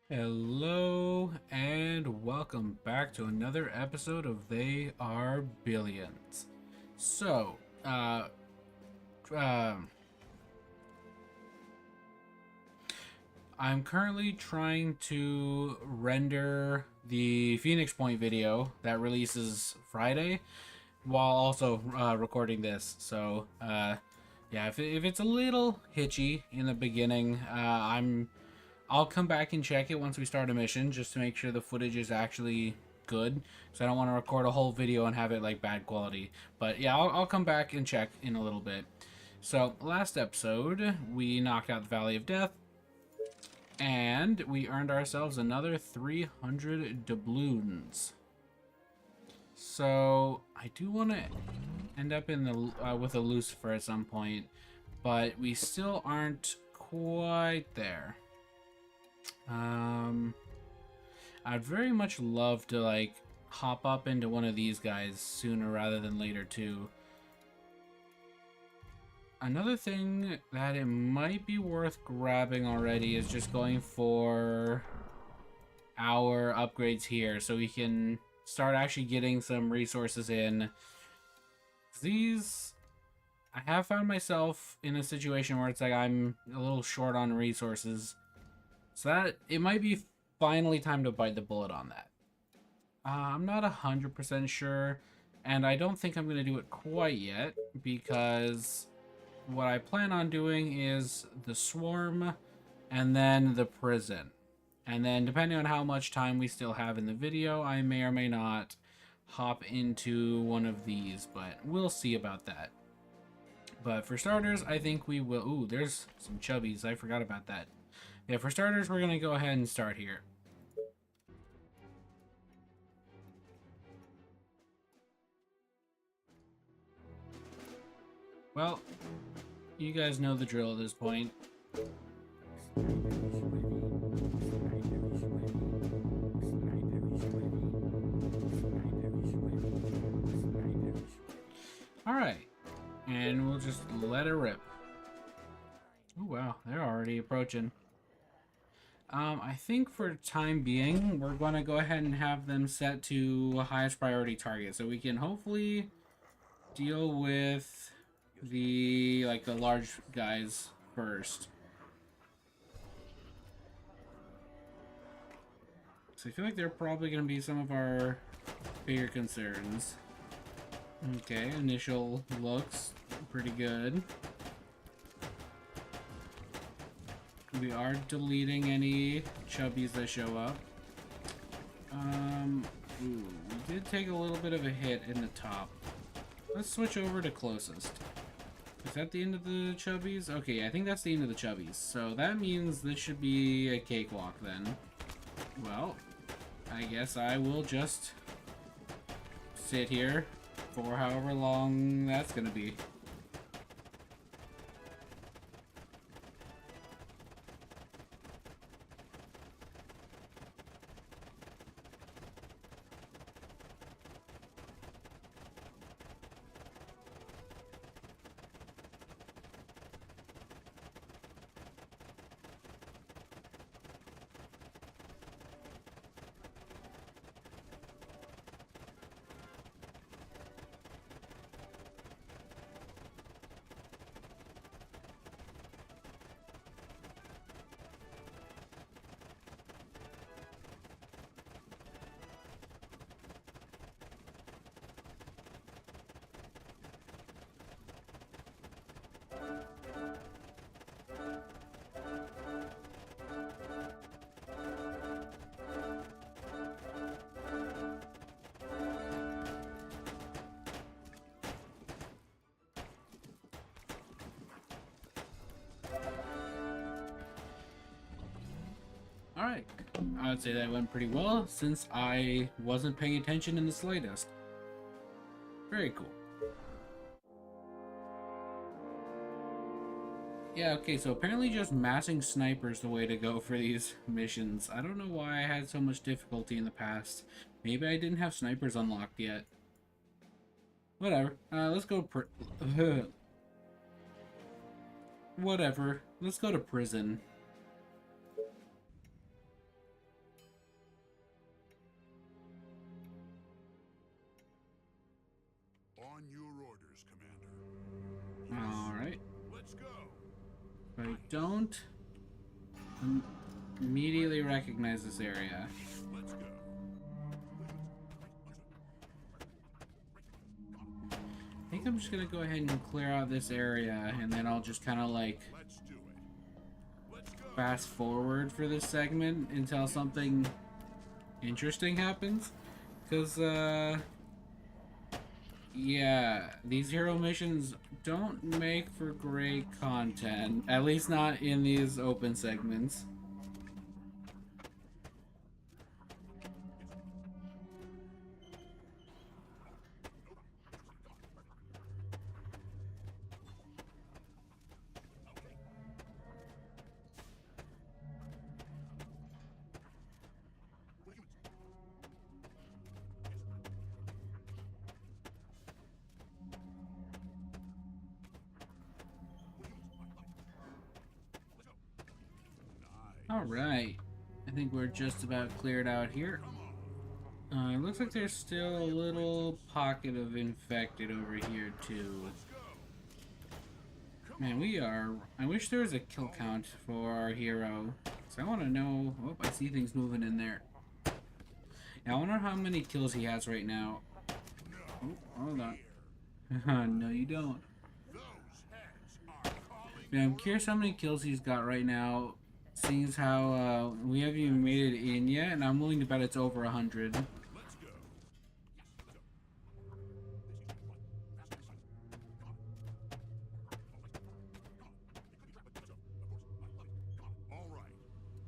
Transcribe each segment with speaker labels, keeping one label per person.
Speaker 1: Hello and welcome back to another episode of They Are Billions. So, um, I'm currently trying to render the Phoenix Point video that releases Friday while also recording this. So, yeah, if it's a little hitchy in the beginning, I'll come back and check it once we start a mission just to make sure the footage is actually good. So I don't want to record a whole video and have it like bad quality. But yeah, I'll come back and check in a little bit. So last episode, we knocked out the Valley of Death. And we earned ourselves another 300 doubloons. So I do want to end up in the with a Lucifer at some point. But we still aren't quite there. I'd very much love to like hop up into one of these guys sooner rather than later too. Another thing that it might be worth grabbing already is just going for our upgrades here so we can start actually getting some resources in. These, I have found myself in a situation where it's like I'm a little short on resources. So that, it might be finally time to bite the bullet on that. I'm not 100% sure, and I don't think I'm going to do it quite yet, because what I plan on doing is the swarm, and then the prison. And then depending on how much time we still have in the video, I may or may not hop into one of these, but we'll see about that. But for starters, I think we will... Ooh, there's some chubbies. I forgot about that. Yeah, for starters, we're going to go ahead and start here. Well, you guys know the drill at this point. Alright, and we'll just let it rip. Oh wow, they're already approaching. I think for time being, we're going to go ahead and have them set to highest priority target, so we can hopefully deal with the large guys first. So I feel like they're probably going to be some of our bigger concerns. Okay, initial looks pretty good. We are deleting any chubbies that show up. Ooh, we did take a little bit of a hit in the top. Let's switch over to closest. Is that the end of the chubbies? Okay, I think that's the end of the chubbies. So that means this should be a cakewalk then. Well, I guess I will just sit here for however long that's gonna be. Alright, I would say that went pretty well since I wasn't paying attention in the slightest. Very cool. Yeah, okay, so apparently just massing snipers the way to go for these missions. I don't know why I had so much difficulty in the past. Maybe I didn't have snipers unlocked yet. Whatever. Let's go Whatever. Let's go to prison. I don't immediately recognize this area. I think I'm just gonna go ahead and clear out this area, and then I'll just kind of like fast forward for this segment until something interesting happens. Because, yeah, these hero missions don't make for great content. At least not in these open segments. Alright, I think we're just about cleared out here. It looks like there's still a little pocket of infected over here too. Man, we are... I wish there was a kill count for our hero. So I want to know... Oh, I see things moving in there. Yeah, I wonder how many kills he has right now. Oh, hold on. No, you don't. Yeah, I'm curious how many kills he's got right now. Seeing as how we haven't even made it in yet, and I'm willing to bet it's over 100.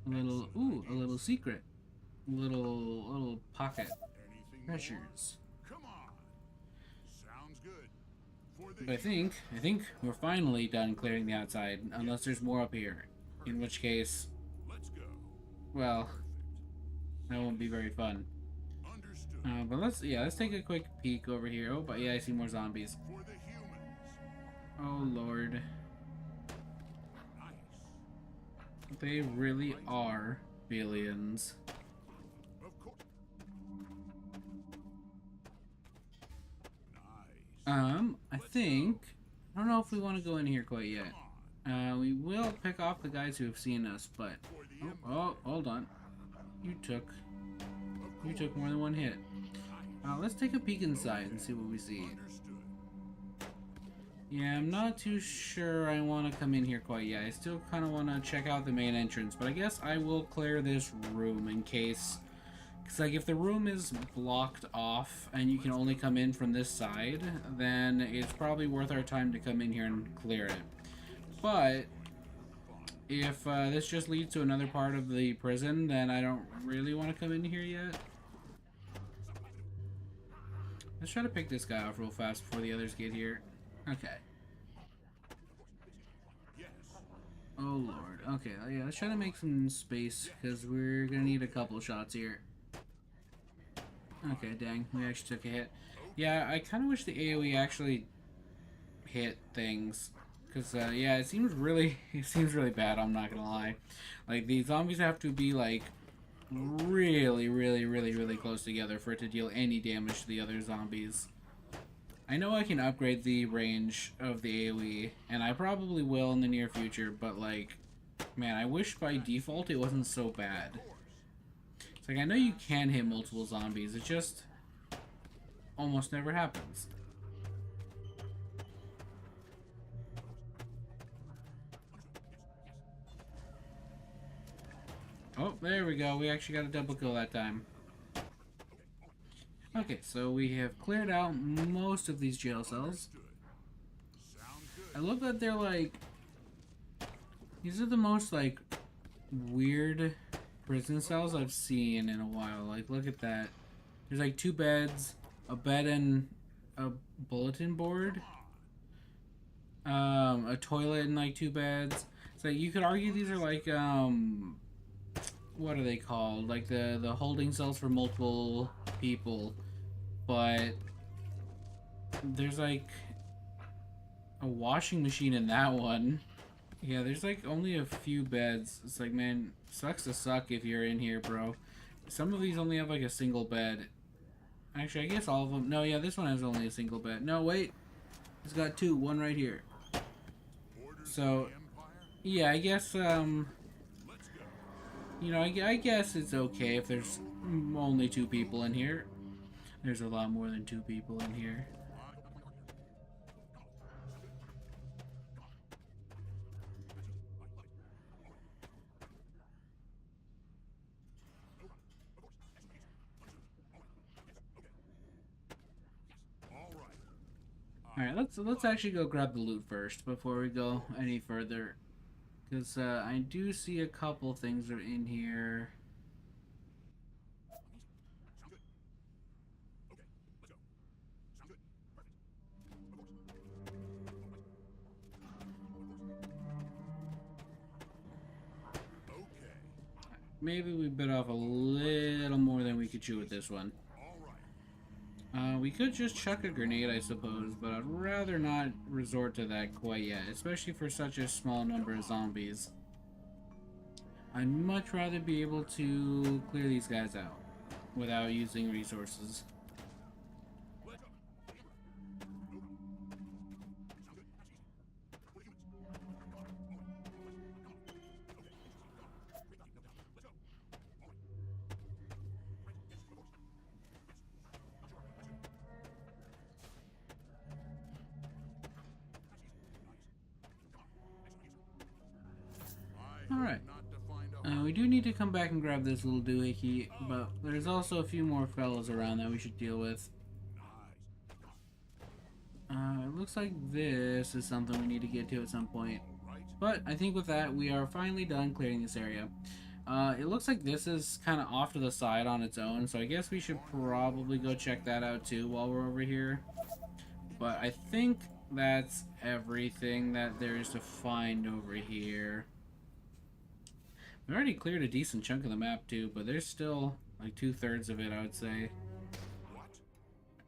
Speaker 1: A little secret. Little pocket. Treasures. But I think we're finally done clearing the outside, unless there's more up here. In which case, well, that won't be very fun. But let's take a quick peek over here. Oh, but yeah, I see more zombies. Oh Lord, they really are billions. I don't know if we want to go in here quite yet. We will pick off the guys who have seen us, but oh, hold on. You took more than one hit. Let's take a peek inside and see what we see. Yeah, I'm not too sure I want to come in here quite yet. I still kind of want to check out the main entrance, but I guess I will clear this room in case. Because, like, if the room is blocked off and you can only come in from this side, then it's probably worth our time to come in here and clear it. But if this just leads to another part of the prison, then I don't really want to come in here yet. Let's try to pick this guy off real fast before the others get here. Okay. Oh Lord. Okay, yeah, let's try to make some space because we're gonna need a couple shots here. Okay, dang, we actually took a hit. Yeah, I kind of wish the AoE actually hit things. Because, yeah, it seems really bad, I'm not gonna lie. Like, the zombies have to be, like, really close together for it to deal any damage to the other zombies. I know I can upgrade the range of the AoE, and I probably will in the near future, but, like, man, I wish by default it wasn't so bad. It's like, I know you can hit multiple zombies, it just almost never happens. Oh, there we go. We actually got a double kill that time. Okay, so we have cleared out most of these jail cells. I love that they're like... These are the most, like, weird prison cells I've seen in a while. Like, look at that. There's, like, 2 beds, a bed and a bulletin board. A toilet and, like, 2 beds. So you could argue these are, like, what are they called? Like the holding cells for multiple people, but there's like a washing machine in that one. Yeah, there's like only a few beds. It's like, man, sucks to suck if you're in here, bro. Some of these only have like a single bed. Actually, I guess all of them. No, yeah, this one has only a single bed. No, wait, it's got 2. One right here. So Yeah, I guess, you know, I guess it's okay if there's only two people in here. There's a lot more than two people in here. Alright, let's actually go grab the loot first before we go any further. Because I do see a couple things are in here. Maybe we bit off a little more than we could chew with this one. We could just chuck a grenade, I suppose, but I'd rather not resort to that quite yet, especially for such a small number of zombies. I'd much rather be able to clear these guys out without using resources. Alright. We do need to come back and grab this little doohickey, but there's also a few more fellows around that we should deal with. It looks like this is something we need to get to at some point. But I think with that, we are finally done clearing this area. It looks like this is kind of off to the side on its own, so I guess we should probably go check that out too while we're over here. But I think that's everything that there is to find over here. We already cleared a decent chunk of the map too, but there's still like 2/3 of it, I would say.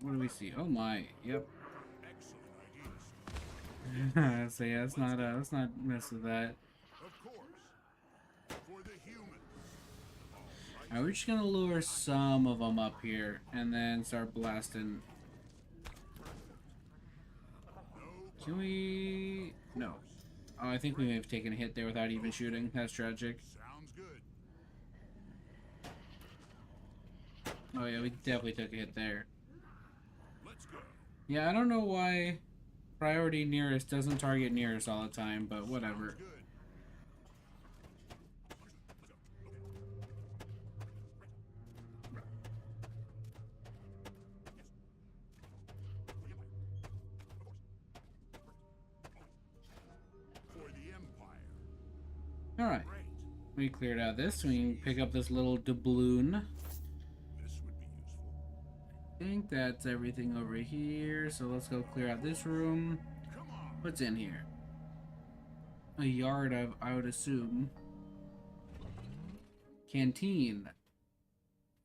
Speaker 1: What do we see? Oh my, yep. So yeah, let's not mess with that. Alright, we're just gonna lure some of them up here and then start blasting. Can we? No. Oh, I think we may have taken a hit there without even shooting. That's tragic. Oh yeah, we definitely took a hit there. Yeah, I don't know why priority nearest doesn't target nearest all the time, but whatever. Alright. We cleared out this, so we can pick up this little doubloon. I think that's everything over here, so let's go clear out this room. What's in here? A yard, I would assume. Canteen.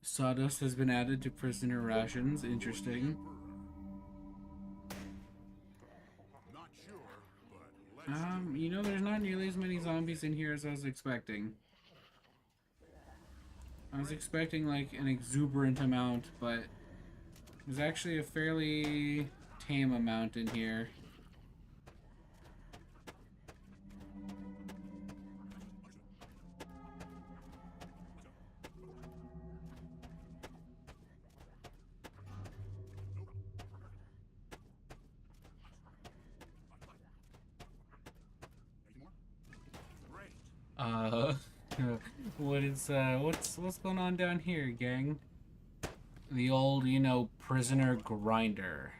Speaker 1: Sawdust has been added to prisoner rations. Interesting. You know, there's not nearly as many zombies in here as I was expecting. I was expecting like an exuberant amount, but there's actually a fairly tame amount in here. Uh, what's going on down here, gang? The old, you know, prisoner grinder.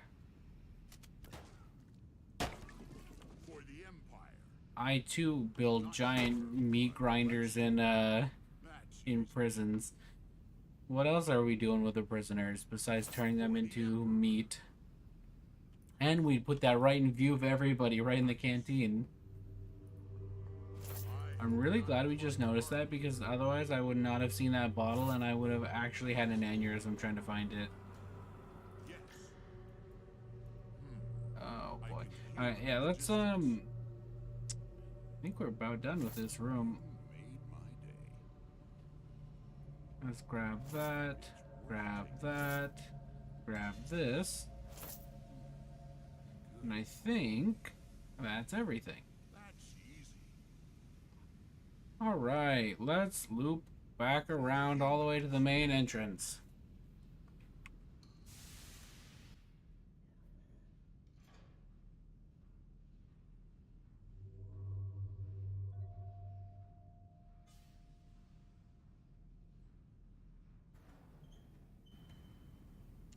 Speaker 1: I too build giant meat grinders in prisons. What else are we doing with the prisoners besides turning them into meat? And we put that right in view of everybody, right in the canteen. I'm really glad we just noticed that, because otherwise I would not have seen that bottle and I would have actually had an aneurysm trying to find it. Oh boy. Alright, yeah, let's I think we're about done with this room. Let's grab that, grab this. And I think that's everything. Alright, let's loop back around all the way to the main entrance.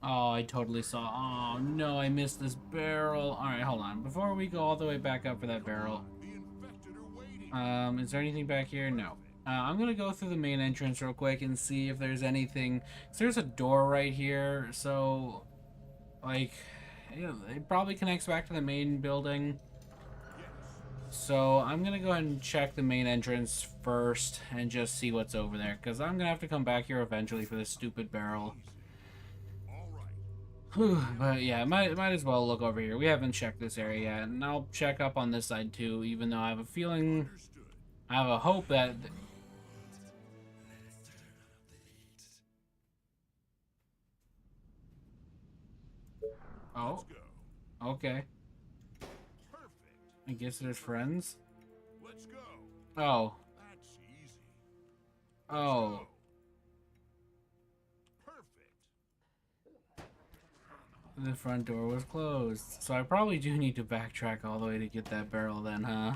Speaker 1: Oh, I totally saw. Oh, no, I missed this barrel. Alright, hold on. Before we go all the way back up for that barrel. Is there anything back here? No. I'm gonna go through the main entrance real quick and see if there's anything. So there's a door right here, so, like, you know, it probably connects back to the main building. So I'm gonna go ahead and check the main entrance first and just see what's over there, because I'm gonna have to come back here eventually for this stupid barrel. But yeah, might as well look over here. We haven't checked this area yet, and I'll check up on this side too, even though I have a feeling, I have a hope that... Oh, okay. I guess there's friends. Oh. Oh. The front door was closed, so I probably do need to backtrack all the way to get that barrel then, huh?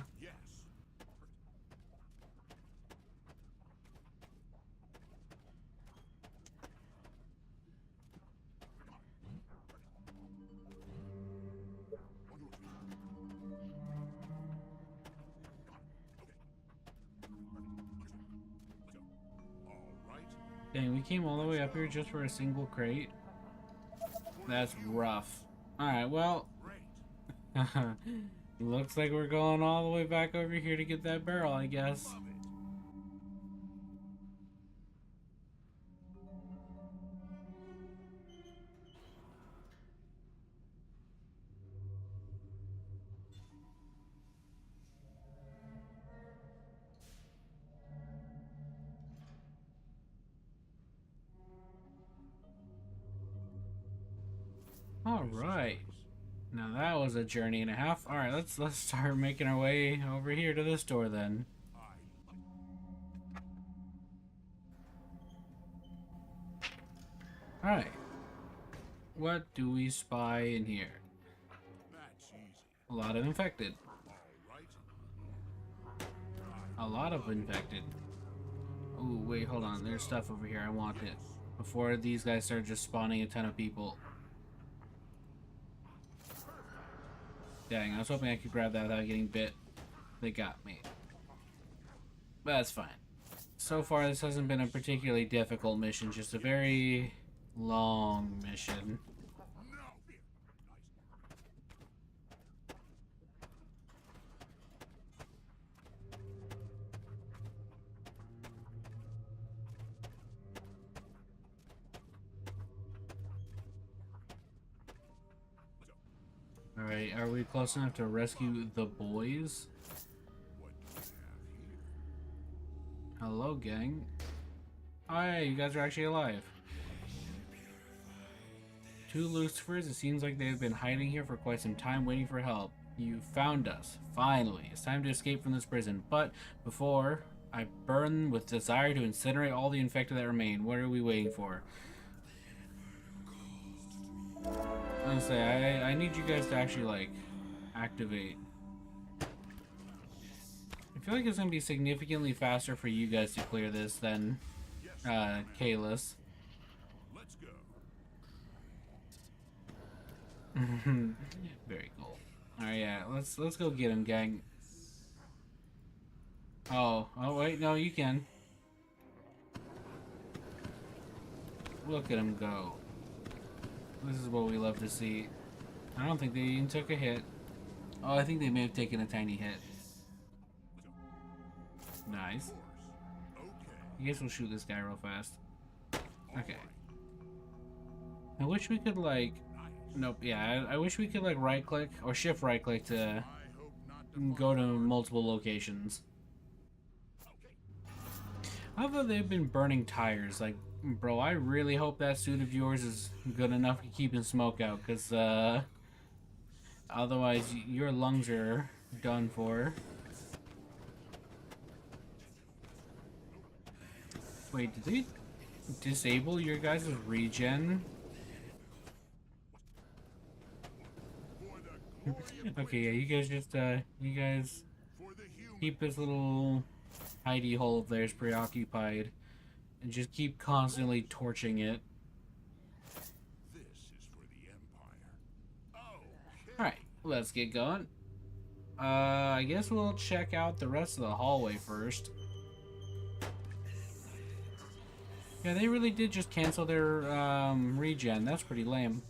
Speaker 1: Dang, we came all the way up here just for a single crate? That's rough. Alright, well... looks like we're going all the way back over here to get that barrel, I guess. Alright. Now that was a journey and a half. Alright, let's start making our way over here to this door then. Alright. What do we spy in here? A lot of infected. A lot of infected. Oh, wait, hold on. There's stuff over here. I want it. Before these guys start just spawning a ton of people. Dang, I was hoping I could grab that without getting bit. They got me. But that's fine. So far, this hasn't been a particularly difficult mission, just a very long mission. Alright, are we close enough to rescue the boys? Hello, gang. Oh, hey, you guys are actually alive. Two Lucifers, it seems like they've been hiding here for quite some time, waiting for help. You found us. Finally. It's time to escape from this prison. But before I burn with desire to incinerate all the infected that remain, what are we waiting for? Honestly, I need you guys to actually, like, activate. I feel like it's gonna be significantly faster for you guys to clear this than Kalis.
Speaker 2: Let's go.
Speaker 1: Very cool. Alright, yeah, let's go get him, gang. Oh wait, no, you can. Look at him go. This is what we love to see. I don't think they even took a hit. Oh, I think they may have taken a tiny hit. Nice. I guess we'll shoot this guy real fast. Okay. I wish we could, like... Nope, yeah, I wish we could, like, right-click or shift right-click to go to multiple locations. How about they've been burning tires? Like, bro, I really hope that suit of yours is good enough to keep smoke out, because, otherwise your lungs are done for. Wait, did they disable your guys' regen? Okay, yeah, you guys just, you guys keep this little hidey hole of theirs preoccupied and just keep constantly torching it. Alright, let's get going. I guess we'll check out the rest of the hallway first. Yeah, they really did just cancel their regen. That's pretty lame.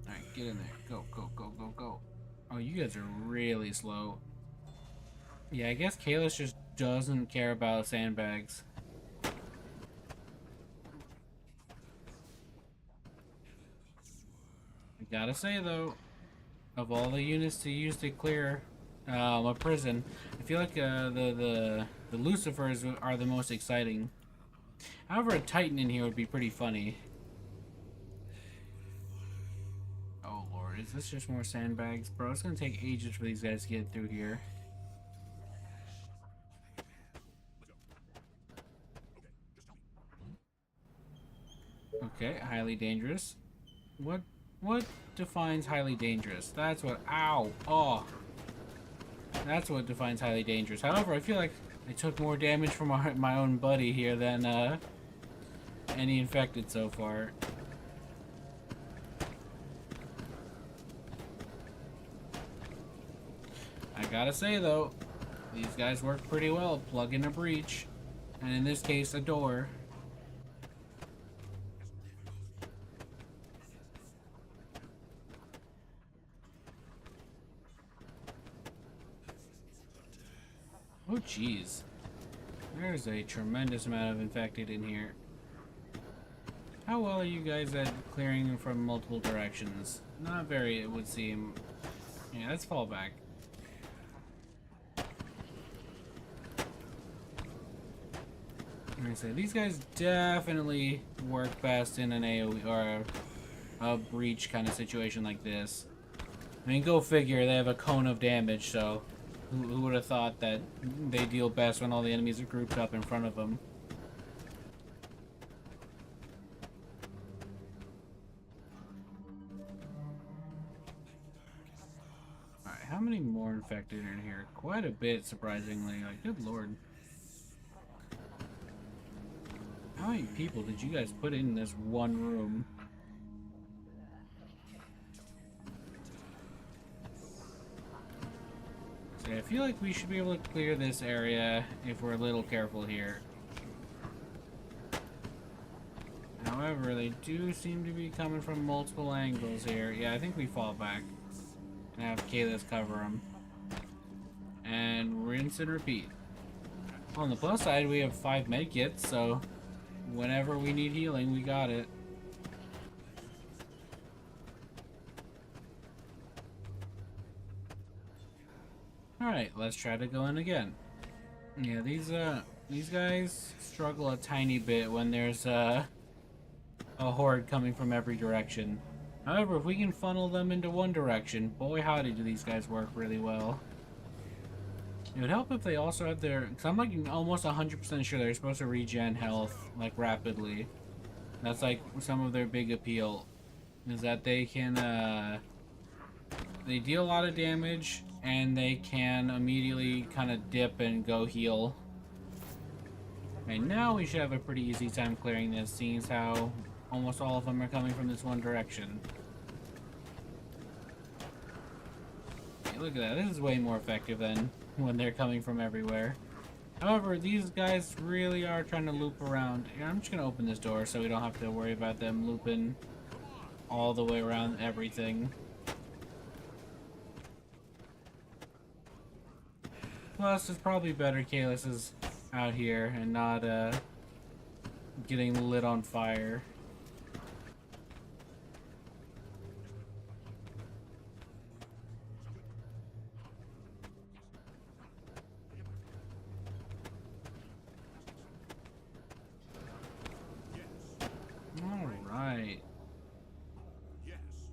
Speaker 1: Alright, get in there. Go, go, go, go, go. Oh, you guys are really slow. Yeah, I guess Kalis just doesn't care about sandbags. I gotta say though, of all the units to use to clear a prison, I feel like the Lucifers are the most exciting. However, a Titan in here would be pretty funny. Oh lord, is this just more sandbags? Bro, it's gonna take ages for these guys to get through here. Okay, highly dangerous. What defines highly dangerous? That's what, ow, oh. That's what defines highly dangerous. However, I feel like I took more damage from my own buddy here than any infected so far. I gotta say though, these guys work pretty well. Plug in a breach, and in this case, a door. Oh jeez, there's a tremendous amount of infected in here. How well are you guys at clearing from multiple directions? Not very, it would seem. Yeah, let's fall back. Like I say, these guys definitely work best in an AoE or a breach kind of situation like this. I mean, go figure, they have a cone of damage, so who would have thought that they deal best when all the enemies are grouped up in front of them? Alright, how many more infected are in here? Quite a bit, surprisingly. Like, good lord. How many people did you guys put in this one room? So I feel like we should be able to clear this area if we're a little careful here. However, they do seem to be coming from multiple angles here. Yeah, I think we fall back and have Kalis cover them. And rinse and repeat. On the plus side, we have 5 medkits, so whenever we need healing, we got it. Alright, let's try to go in again. Yeah, these guys struggle a tiny bit when there's a horde coming from every direction. However, if we can funnel them into one direction, boy howdy do these guys work really well. It would help if they also had their... Because I'm like almost 100% sure they're supposed to regen health like rapidly. That's like some of their big appeal. Is that they can they deal a lot of damage and they can immediately kind of dip and go heal. And now we should have a pretty easy time clearing this, seeing as how almost all of them are coming from this one direction. Hey, look at that. This is way more effective than when they're coming from everywhere. However, these guys really are trying to loop around. Here, I'm just going to open this door so we don't have to worry about them looping all the way around everything. Plus, it's probably better Kalis is out here and not getting lit on fire. Alright.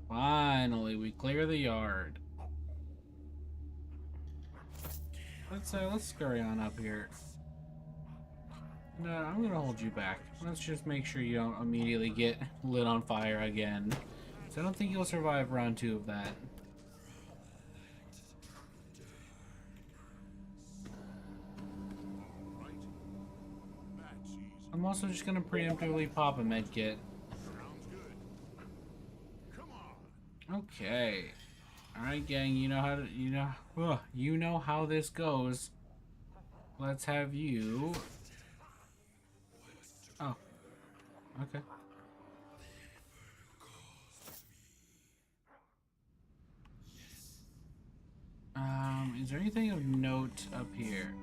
Speaker 1: Finally, we clear the yard. Let's scurry on up here. No, I'm gonna hold you back. Let's just make sure you don't immediately get lit on fire again. So I don't think you'll survive round 2 of that. I'm also just gonna preemptively pop a med kit. Okay. Alright, gang, you know how to, you know how this goes. Let's have you. Oh. Okay. Is there anything of note up here?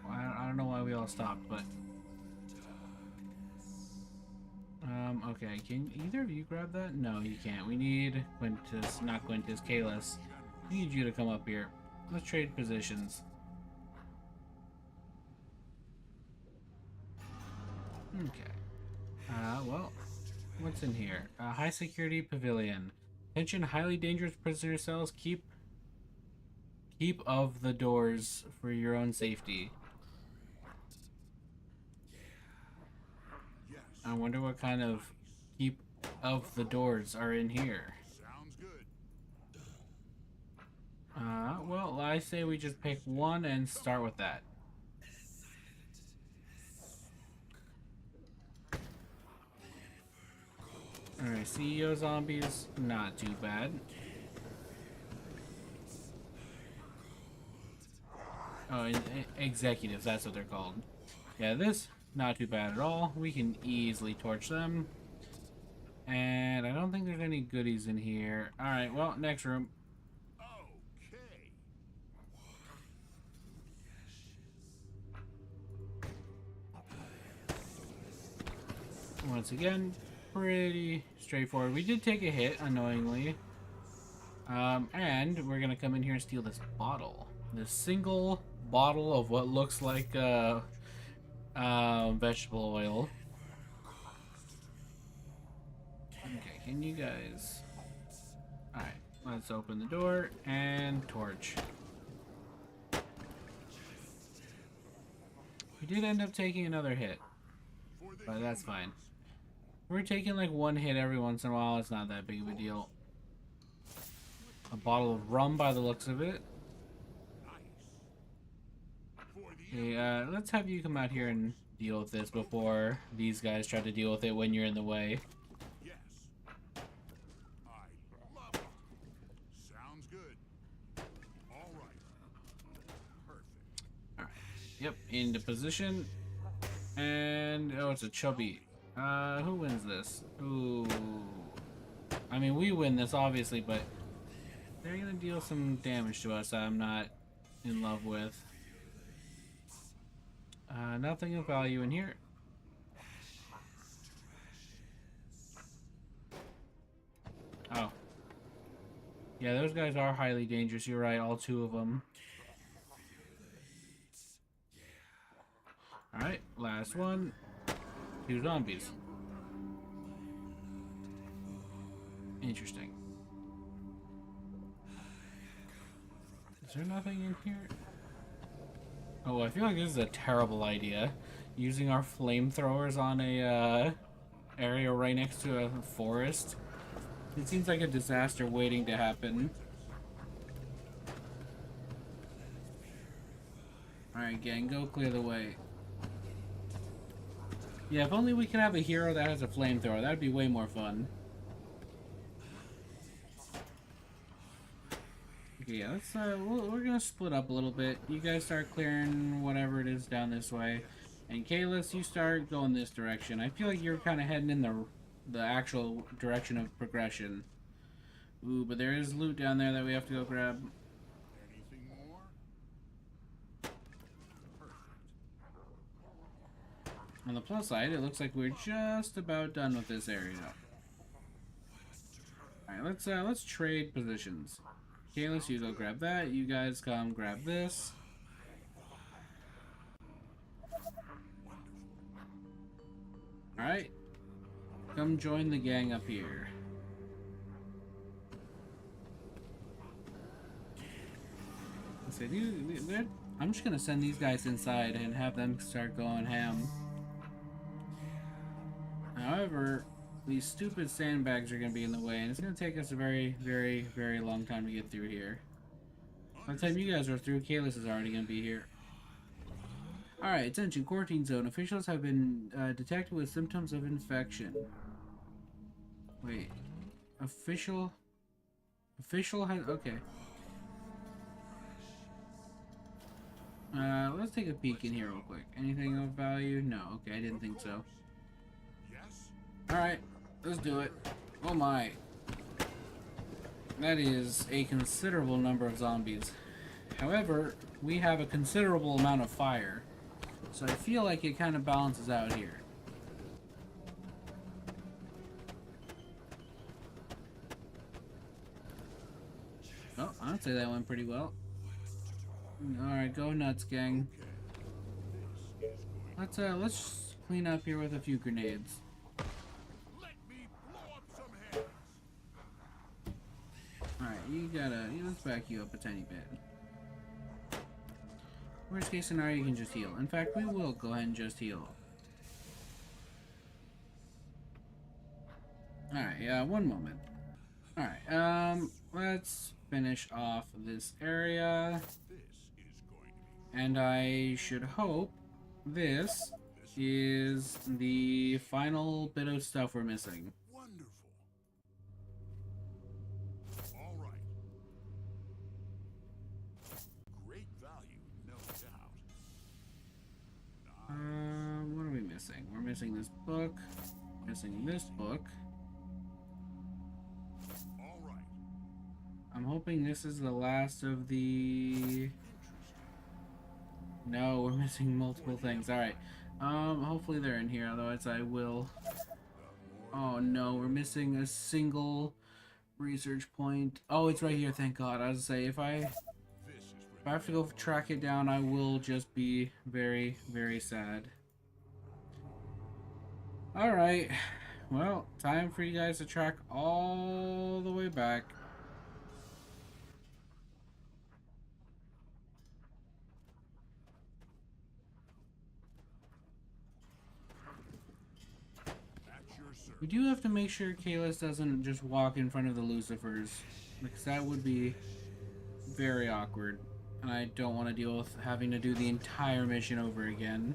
Speaker 1: Well, I don't know why we all stopped, but okay, can either of you grab that? No, you can't. We need Quintus, not Quintus, Kalis. We need you to come up here. Let's trade positions. Okay. Well, what's in here? High security pavilion. Attention, highly dangerous prisoner cells. Keep of the doors for your own safety. I wonder what kind of keep of the doors are in here. Well, I say we just pick one and start with that. Alright, CEO zombies, not too bad. Oh, executives, that's what they're called. Yeah, this, not too bad at all. We can easily torch them. And I don't think there's any goodies in here. Alright, well, next room. Once again, pretty straightforward. We did take a hit, annoyingly. And we're gonna come in here and steal this bottle. This single bottle of what looks like vegetable oil. Okay, can you guys... Alright, let's open the door and torch. We did end up taking another hit, but that's fine. We're taking like one hit every once in a while. It's not that big of a deal. A bottle of rum by the looks of it. Okay, let's have you come out here and deal with this before these guys try to deal with it when you're in the way.
Speaker 2: Yes. I love it. Sounds good. All right. Perfect.
Speaker 1: Alright. Yep, into position. And oh, it's a chubby. Who wins this? Ooh. I mean, we win this, obviously, but they're gonna deal some damage to us I'm not in love with. Nothing of value in here. Oh. Yeah, those guys are highly dangerous. You're right, all 2 of them. Alright, last one. 2 zombies. Interesting. Is there nothing in here? Oh, I feel like this is a terrible idea. Using our flamethrowers on a area right next to a forest. It seems like a disaster waiting to happen. Alright, gang, go clear the way. Yeah, if only we could have a hero that has a flamethrower. That would be way more fun. Okay, yeah, let's, we're gonna split up a little bit. You guys start clearing whatever it is down this way. And Kalis, you start going this direction. I feel like you're kind of heading in the actual direction of progression. Ooh, but there is loot down there that we have to go grab.
Speaker 2: Anything more?
Speaker 1: On the plus side, it looks like we're just about done with this area. Alright, let's trade positions. Kalis, you go grab that. You guys come grab this. Alright. Come join the gang up here. I said, I'm just gonna send these guys inside and have them start going ham. However, these stupid sandbags are gonna be in the way, and it's gonna take us a very, very, very long time to get through here. By the time you guys are through, Kalis is already gonna be here. Alright, attention, quarantine zone. Officials have been detected with symptoms of infection. Wait. Official has... okay. Let's take a peek in here real quick. Anything of value? No. Okay, I didn't think so.
Speaker 2: Yes?
Speaker 1: Alright, let's do it. Oh my. That is a considerable number of zombies. However, we have a considerable amount of fire. So I feel like it kind of balances out here. Oh, I'd say that went pretty well. Alright, go nuts, gang. Let's clean up here with a few grenades.
Speaker 2: Let me blow up some heads.
Speaker 1: Alright, let's back you up a tiny bit. Worst case scenario, you can just heal. In fact, we will go ahead and just heal. Alright, yeah, one moment. Alright, let's finish off this area. And I should hope this is the final bit of stuff we're missing.
Speaker 2: Wonderful. All right. Great value, no doubt.
Speaker 1: What are we missing? We're missing this book. Missing this book.
Speaker 2: All right.
Speaker 1: I'm hoping this is the last of the... No, we're missing multiple things. Alright. Hopefully they're in here, otherwise I will... Oh no, we're missing a single research point. Oh, it's right here, thank God. I was gonna say, if I have to go track it down, I will just be very, very sad. Alright. Well, time for you guys to track all the way back. We do have to make sure Kalis doesn't just walk in front of the Lucifers, because that would be very awkward, and I don't want to deal with having to do the entire mission over again.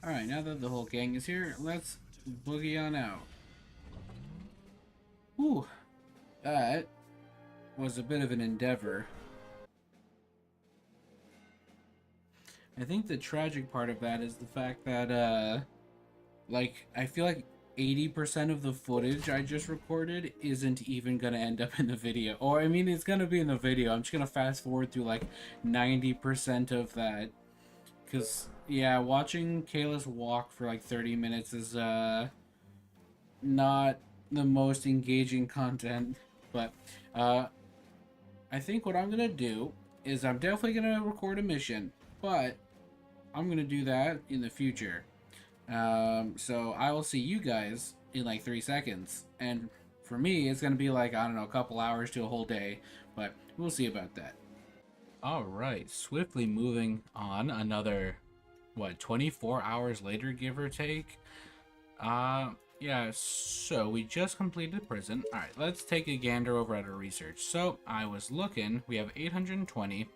Speaker 1: Alright, now that the whole gang is here, let's boogie on out. Whew. That was a bit of an endeavor. I think the tragic part of that is the fact that, like, I feel like 80% of the footage I just recorded isn't even gonna end up in the video. Or, I mean, it's gonna be in the video. I'm just gonna fast forward through, like, 90% of that. Because, yeah, watching Kalis walk for, like, 30 minutes is, not the most engaging content. But, I think what I'm gonna do is I'm definitely gonna record a mission. But I'm gonna do that in the future. So I will see you guys in like 3 seconds. And for me, it's gonna be like, I don't know, a couple hours to a whole day. But we'll see about that. Alright, swiftly moving on. Another, what, 24 hours later, give or take? Yeah, so we just completed prison. Alright, let's take a gander over at our research. So, I was looking, we have 820,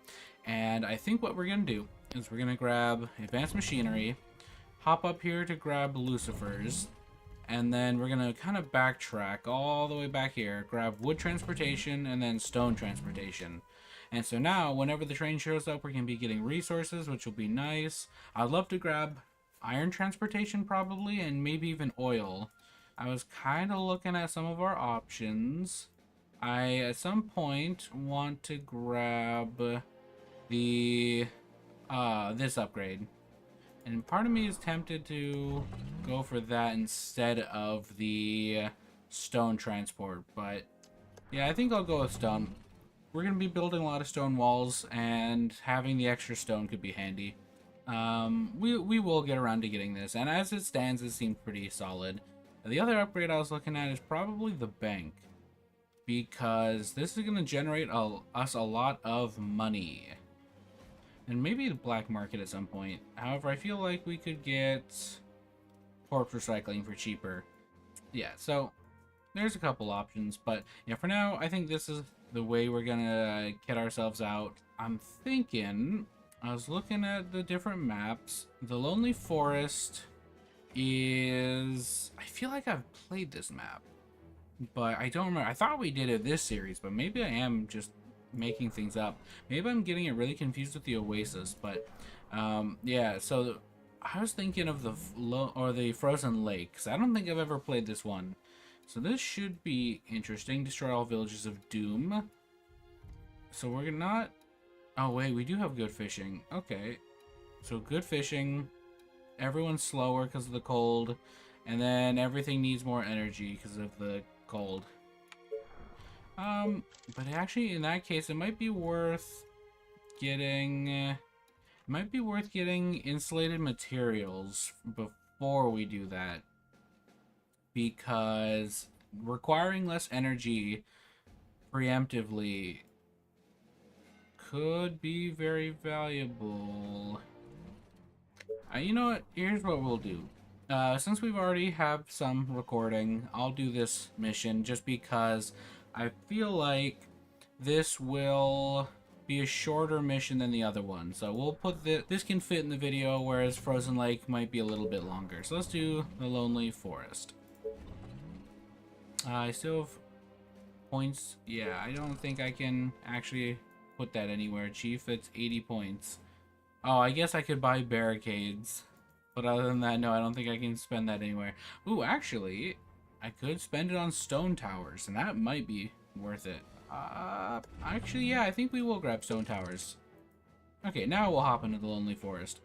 Speaker 1: and I think what we're going to do is we're going to grab advanced machinery, hop up here to grab Lucifers, and then we're going to kind of backtrack all the way back here, grab wood transportation, and then stone transportation. And so now, whenever the train shows up, we're going to be getting resources, which will be nice. I'd love to grab iron transportation probably, and maybe even oil. I was kind of looking at some of our options. I, at some point, want to grab the, this upgrade. And part of me is tempted to go for that instead of the stone transport. But, yeah, I think I'll go with stone. We're going to be building a lot of stone walls, and having the extra stone could be handy. We will get around to getting this, and as it stands, it seems pretty solid. The other upgrade I was looking at is probably the bank, because this is going to generate us a lot of money. And maybe the black market at some point. However, I feel like we could get corpse recycling for cheaper. Yeah, so there's a couple options, but yeah, for now, I think this is the way we're gonna get ourselves out. I'm thinking, I was looking at the different maps. The Lonely Forest is, I feel like I've played this map, but I don't remember. I thought we did it this series, but maybe I am just making things up. Maybe I'm getting it really confused with the Oasis, but yeah, so I was thinking of the Frozen Lake, because I don't think I've ever played this one. So this should be interesting. Destroy all villages of Doom. So we're not... Oh, wait, we do have good fishing. Okay. So good fishing. Everyone's slower because of the cold. And then everything needs more energy because of the cold. But actually, in that case, it might be worth getting... it might be worth getting insulated materials before we do that. Because requiring less energy preemptively could be very valuable. You know what? Here's what we'll do. Since we've already have some recording, I'll do this mission just because I feel like this will be a shorter mission than the other one. So we'll put this can fit in the video, whereas Frozen Lake might be a little bit longer. So let's do the Lonely Forest. I still have points. Yeah, I don't think I can actually put that anywhere, Chief. It's 80 points. Oh, I guess I could buy barricades. But other than that, no, I don't think I can spend that anywhere. Ooh, actually, I could spend it on stone towers, and that might be worth it. Actually, yeah, I think we will grab stone towers. Okay, now we'll hop into the Lonely Forest.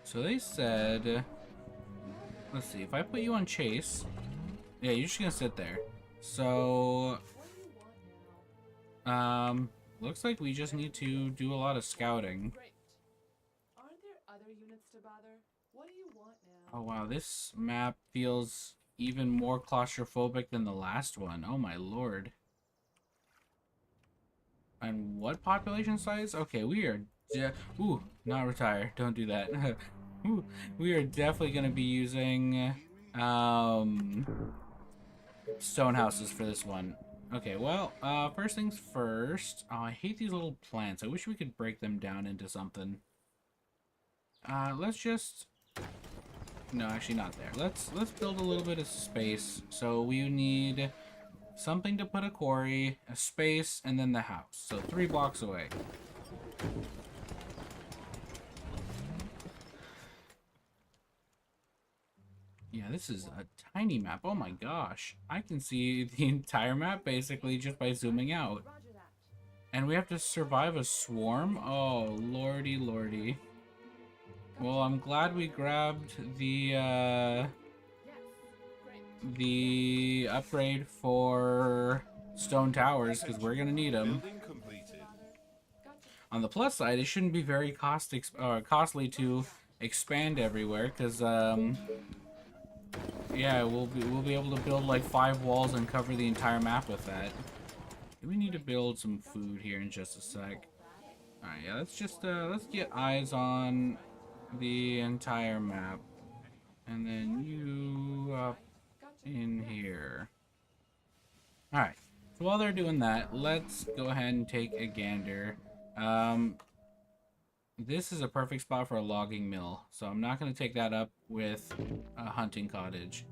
Speaker 1: So they said, let's see, if I put you on chase, yeah, you're just gonna sit there. So, looks like we just need to do a lot of scouting.
Speaker 3: Great. Aren't there other units to bother? What do you want now?
Speaker 1: Oh wow, this map feels even more claustrophobic than the last one. Oh my lord. And what population size? Okay, we are ooh, not retire. Don't do that. Ooh, we are definitely going to be using stone houses for this one. Okay, well, first things first. Oh, I hate these little plants. I wish we could break them down into something. Let's just... No, actually not there. Let's build a little bit of space. So we need something to put a quarry, a space, and then the house. So 3 blocks away. Yeah, this is a tiny map. Oh my gosh. I can see the entire map basically just by zooming out.
Speaker 3: Roger that.
Speaker 1: And we have to survive a swarm? Oh, lordy lordy. Well, I'm glad we grabbed the,
Speaker 3: Yes. Great.
Speaker 1: the upgrade for stone towers, because we're gonna need them.
Speaker 2: Building completed.
Speaker 3: Gotcha.
Speaker 1: On the plus side, it shouldn't be very costly to expand everywhere, because yeah, we'll be able to build like 5 walls and cover the entire map with that. We need to build some food here in just a sec. All right, yeah, let's get eyes on the entire map, and then you up in here. All right. So while they're doing that, let's go ahead and take a gander. This is a perfect spot for a logging mill, so I'm not going to take that up with a hunting cottage.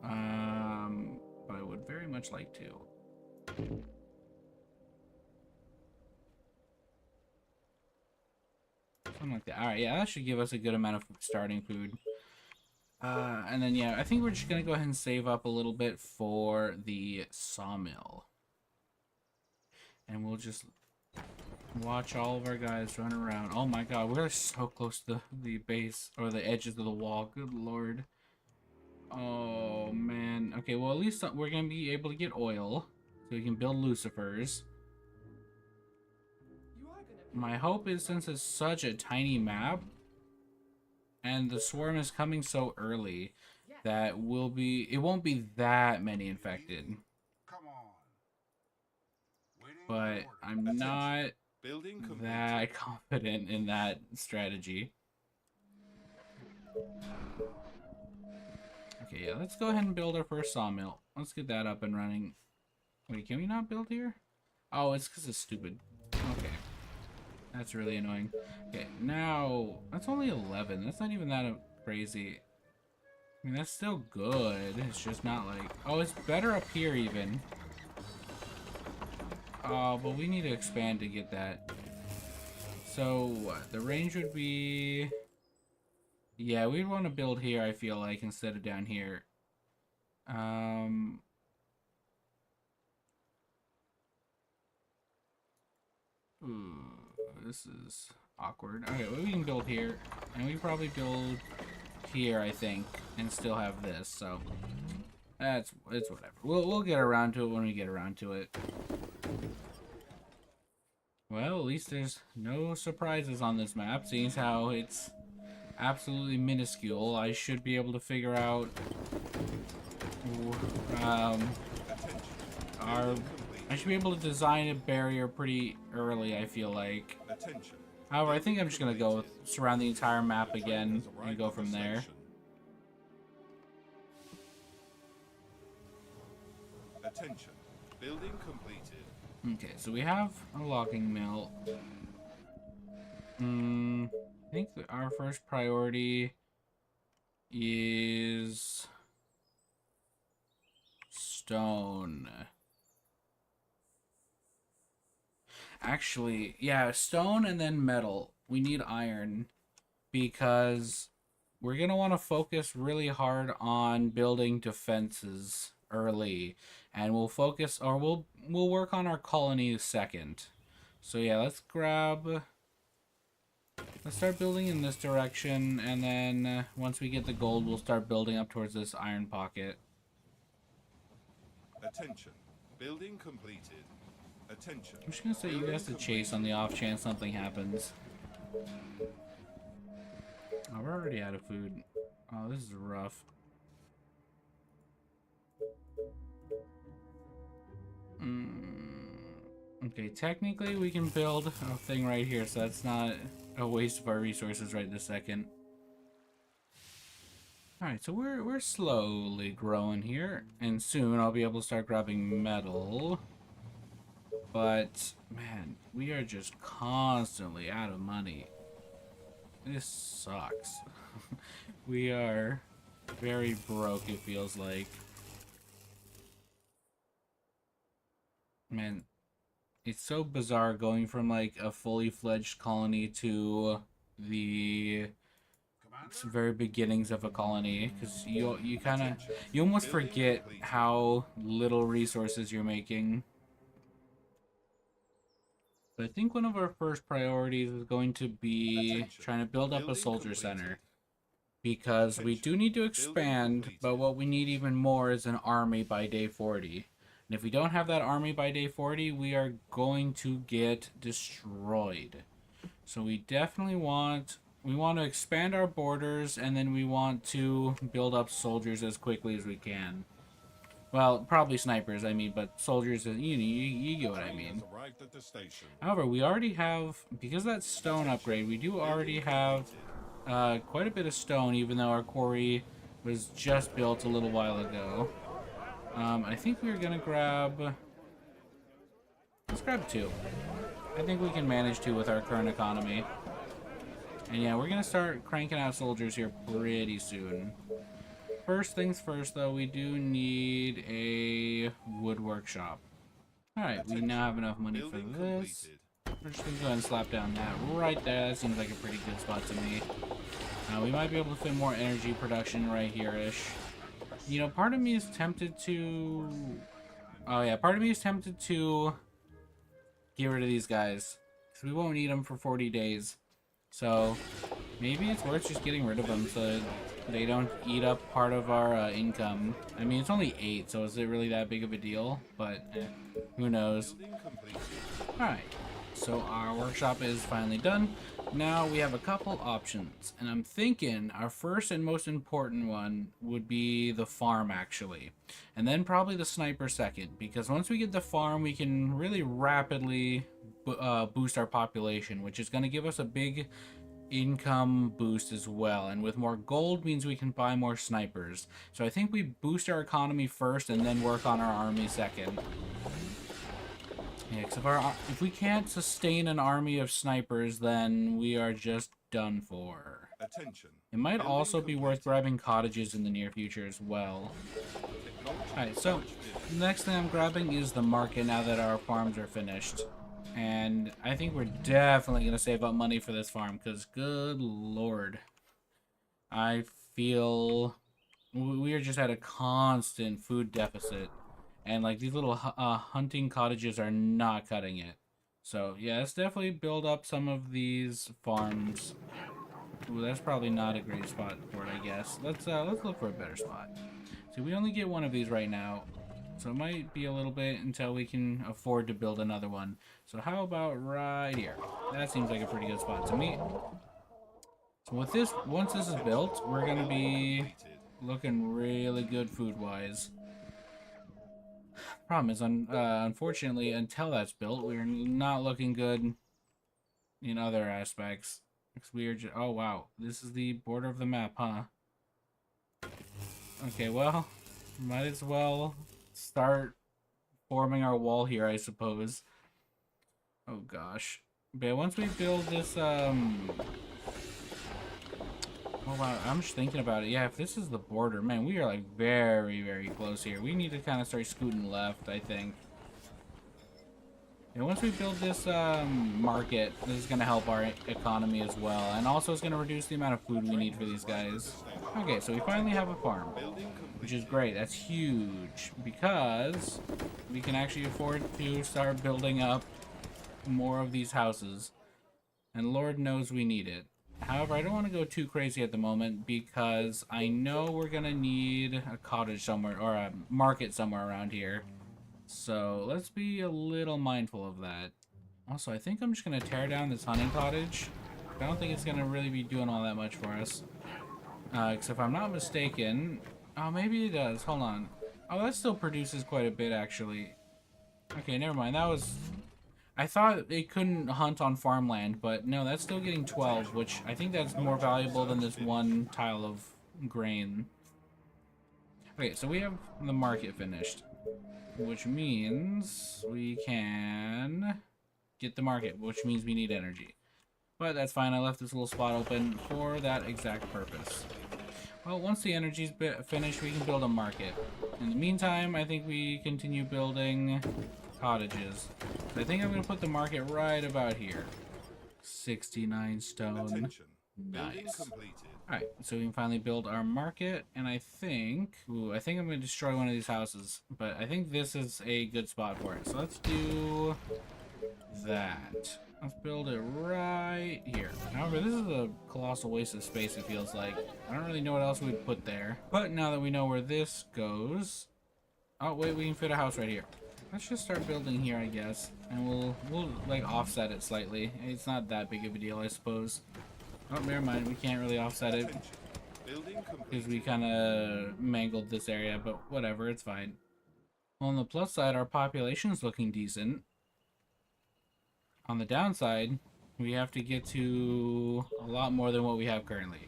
Speaker 1: But I would very much like to. Something like that. Alright, yeah, that should give us a good amount of starting food. And then, yeah, I think we're just gonna go ahead and save up a little bit for the sawmill. And we'll just watch all of our guys run around. Oh my god, we're so close to the base, or the edges of the wall. Good lord. Oh, man. Okay, well, at least we're gonna be able to get oil, so we can build lucifers.
Speaker 3: You are gonna
Speaker 1: My hope is, since it's such a tiny map, and the swarm is coming so early, that it won't be that many infected.
Speaker 2: Come on. Waiting
Speaker 1: But
Speaker 2: for
Speaker 1: I'm
Speaker 2: orders.
Speaker 1: not
Speaker 2: Building completed.
Speaker 1: that confident in that strategy. Okay, yeah, let's go ahead and build our first sawmill. Let's get that up and running. Wait, can we not build here? Oh, it's because it's stupid. Okay. That's really annoying. Okay, now, that's only 11. That's not even that crazy. I mean, that's still good. It's just not like... Oh, it's better up here, even. Oh, but we need to expand to get that. So, what? The range would be... Yeah, we'd want to build here, I feel like, instead of down here. Ooh, this is awkward. Okay, well, we can build here. And we probably build here, I think, and still have this, so... it's whatever. We'll get around to it when we get around to it. Well, at least there's no surprises on this map, seeing as how it's absolutely minuscule. I should be able to figure out I should be able to design a barrier pretty early, I feel like.
Speaker 2: Attention.
Speaker 1: However, I think I'm just gonna go surround the entire map again and go from there.
Speaker 2: Attention. Building completed.
Speaker 1: Okay, so we have a logging mill. I think that our first priority is stone. Actually, yeah, stone and then metal. We need iron because we're going to want to focus really hard on building defenses early, and we'll focus, or we'll work on our colony second. So yeah, let's start building in this direction, and then once we get the gold, we'll start building up towards this iron pocket.
Speaker 2: Attention. Building completed. Attention.
Speaker 1: I'm just gonna say you guys to chase on the off chance something happens. Oh, we're already out of food. Oh, this is rough. Okay, technically we can build a thing right here, so that's not a waste of our resources right this second. Alright, so we're slowly growing here, and soon I'll be able to start grabbing metal. But, man, we are just constantly out of money. This sucks. We are very broke, it feels like. Man, it's so bizarre going from like a fully fledged colony to the very beginnings of a colony, because you almost forget how little resources you're making. But I think one of our first priorities is going to be trying to build up a soldier center, because we do need to expand, but what we need even more is an army by day 40. And if we don't have that army by day 40, we are going to get destroyed. So we definitely want to expand our borders, and then we want to build up soldiers as quickly as we can. Well, probably snipers, I mean, but soldiers, you get what I mean. However, we already have, because of that stone upgrade, we do already have quite a bit of stone, even though our quarry was just built a little while ago. I think we're gonna grab... Let's grab 2. I think we can manage 2 with our current economy. And yeah, we're gonna start cranking out soldiers here pretty soon. First things first, though, we do need a wood workshop. Alright, we now have enough money for
Speaker 2: Building
Speaker 1: this.
Speaker 2: completed.
Speaker 1: We're just gonna go ahead and slap down that right there. That seems like a pretty good spot to me. We might be able to fit more energy production right here-ish. You know, part of me is tempted to... Oh yeah, part of me is tempted to get rid of these guys. Because we won't need them for 40 days. So, maybe it's worth just getting rid of them so they don't eat up part of our income. I mean, it's only 8, so is it really that big of a deal? But, who knows.
Speaker 2: Building completed.
Speaker 1: Alright, so our workshop is finally done. Now we have a couple options, and I'm thinking our first and most important one would be the farm, actually. And then probably the sniper second, because once we get the farm, we can really rapidly boost our population, which is going to give us a big income boost as well. And with more gold means we can buy more snipers. So I think we boost our economy first and then work on our army second. Yeah, because if we can't sustain an army of snipers, then we are just done for.
Speaker 2: Attention.
Speaker 1: It might
Speaker 2: Building
Speaker 1: also be worth
Speaker 2: completed.
Speaker 1: grabbing cottages in the near future as well.
Speaker 2: Technology
Speaker 1: Alright, so
Speaker 2: much
Speaker 1: the
Speaker 2: built.
Speaker 1: next thing I'm grabbing is the market now that our farms are finished. And I think we're definitely going to save up money for this farm, because good lord. I feel we are just at a constant food deficit. And like these little hunting cottages are not cutting it. So yeah, let's definitely build up some of these farms. Ooh, that's probably not a great spot for it, I guess. Let's look for a better spot. See, we only get one of these right now, so it might be a little bit until we can afford to build another one. So how about right here? That seems like a pretty good spot to me. So with this, once this is built, we're gonna be
Speaker 2: Completed.
Speaker 1: looking really good food-wise. Problem is, unfortunately, until that's built, we're not looking good in other aspects. Because we are just... Oh, wow. This is the border of the map, huh? Okay, well, might as well start forming our wall here, I suppose. Oh, gosh. But once we build this, Oh, wow, I'm just thinking about it. Yeah, if this is the border, man, we are, like, very, very close here. We need to kind of start scooting left, I think. And once we build this, market, this is going to help our economy as well. And also it's going to reduce the amount of food we need for these guys. Okay, so we finally have a farm,
Speaker 2: Building
Speaker 1: which is
Speaker 2: completed.
Speaker 1: great. That's huge, because we can actually afford to start building up more of these houses. And Lord knows we need it. However, I don't want to go too crazy at the moment because I know we're going to need a cottage somewhere or a market somewhere around here. So let's be a little mindful of that. Also, I think I'm just going to tear down this hunting cottage. I don't think it's going to really be doing all that much for us. Because if I'm not mistaken... Oh, maybe it does. Hold on. Oh, that still produces quite a bit, actually. Okay, never mind. That was... I thought it couldn't hunt on farmland, but no, that's still getting 12, which I think that's more valuable than this one tile of grain. Okay, so we have the market finished, which means we can get the market, which means we need energy. But that's fine, I left this little spot open for that exact purpose. Well, once the energy's finished, we can build a market. In the meantime, I think we continue building cottages. So I think I'm going to put the market right about here. 69 stone.
Speaker 2: Attention. Building
Speaker 1: Nice.
Speaker 2: completed.
Speaker 1: Alright, so we can finally build our market, and I think... Ooh, I think I'm going to destroy one of these houses, but I think this is a good spot for it. So let's do that. Let's build it right here. However, this is a colossal waste of space, it feels like. I don't really know what else we'd put there. But now that we know where this goes... Oh, wait, we can fit a house right here. Let's just start building here, I guess. And we'll like, offset it slightly. It's not that big of a deal, I suppose. Oh, never mind. We can't really offset it
Speaker 2: Attention. Building
Speaker 1: because
Speaker 2: completed.
Speaker 1: we kind of mangled this area, but whatever, it's fine. On the plus side, our population's looking decent. On the downside, we have to get to a lot more than what we have currently.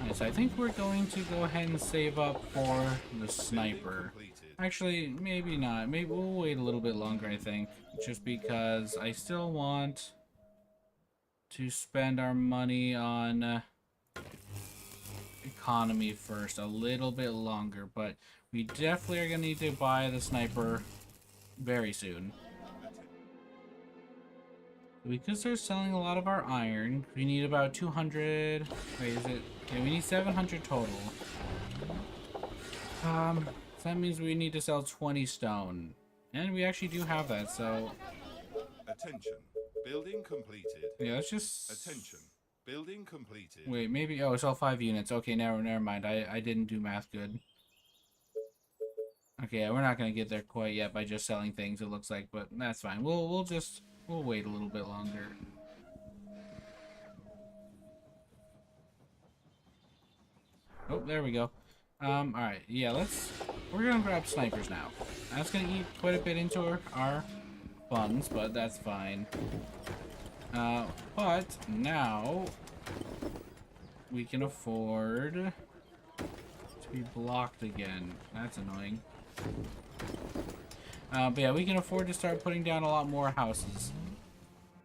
Speaker 1: Alright, so I think we're going to go ahead and save up for the sniper.
Speaker 2: Completed.
Speaker 1: Actually, maybe not. Maybe we'll wait a little bit longer, I think. Just because I still want to spend our money on economy first. A little bit longer. But we definitely are going to need to buy the sniper very soon. We could start selling a lot of our iron. We need about 200. Wait, is it? Yeah, we need 700 total. So that means we need to sell 20 stone. And we actually do have that, so...
Speaker 2: Attention. Building completed.
Speaker 1: Yeah, let's just...
Speaker 2: Attention. Building completed.
Speaker 1: Wait, maybe... Oh, sell 5 units. Okay, never mind. I didn't do math good. Okay, yeah, we're not gonna get there quite yet by just selling things, it looks like, but that's fine. We'll wait a little bit longer. Oh, there we go. Alright, yeah, we're gonna grab snipers now. That's gonna eat quite a bit into our funds, but that's fine. But now we can afford to be blocked again. That's annoying. But yeah, we can afford to start putting down a lot more houses.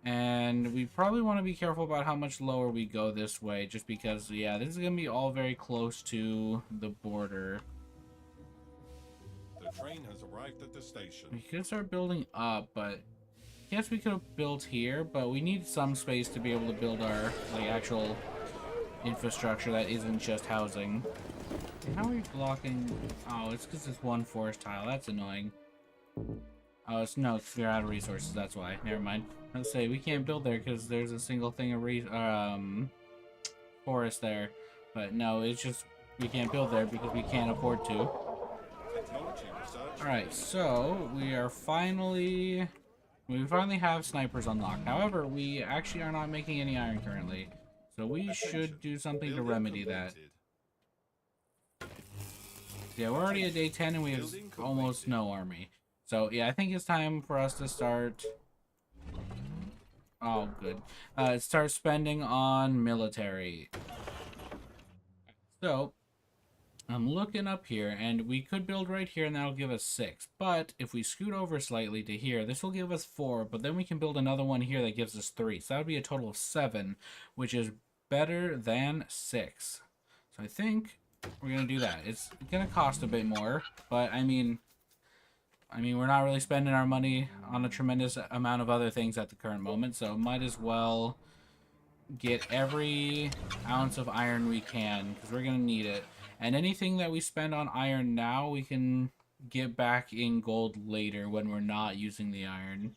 Speaker 1: And we probably want to be careful about how much lower we go this way, just because, yeah, this is going to be all very close to the border.
Speaker 2: The train has arrived at the station.
Speaker 1: We could start building up, but I guess we could have built here, but we need some space to be able to build our, like, actual infrastructure that isn't just housing. How are we blocking? Oh, it's because it's one forest tile. That's annoying. Oh, it's no, because we're out of resources. That's why. Never mind. Let's say we can't build there because there's a single thing of forest there. But no, it's just we can't build there because we can't afford to. All right, so we finally have snipers unlocked. However, we actually are not making any iron currently, so we should do something to remedy that. Yeah, we're already at day 10 and we have almost no army. So yeah, I think it's time for us to start... Oh, good. Start spending on military. So, I'm looking up here, and we could build right here, and that'll give us 6. But, if we scoot over slightly to here, this will give us 4, but then we can build another one here that gives us 3. So that would be a total of 7, which is better than 6. So I think we're going to do that. It's going to cost a bit more, but I mean, we're not really spending our money on a tremendous amount of other things at the current moment, so might as well get every ounce of iron we can, because we're going to need it. And anything that we spend on iron now, we can get back in gold later when we're not using the iron.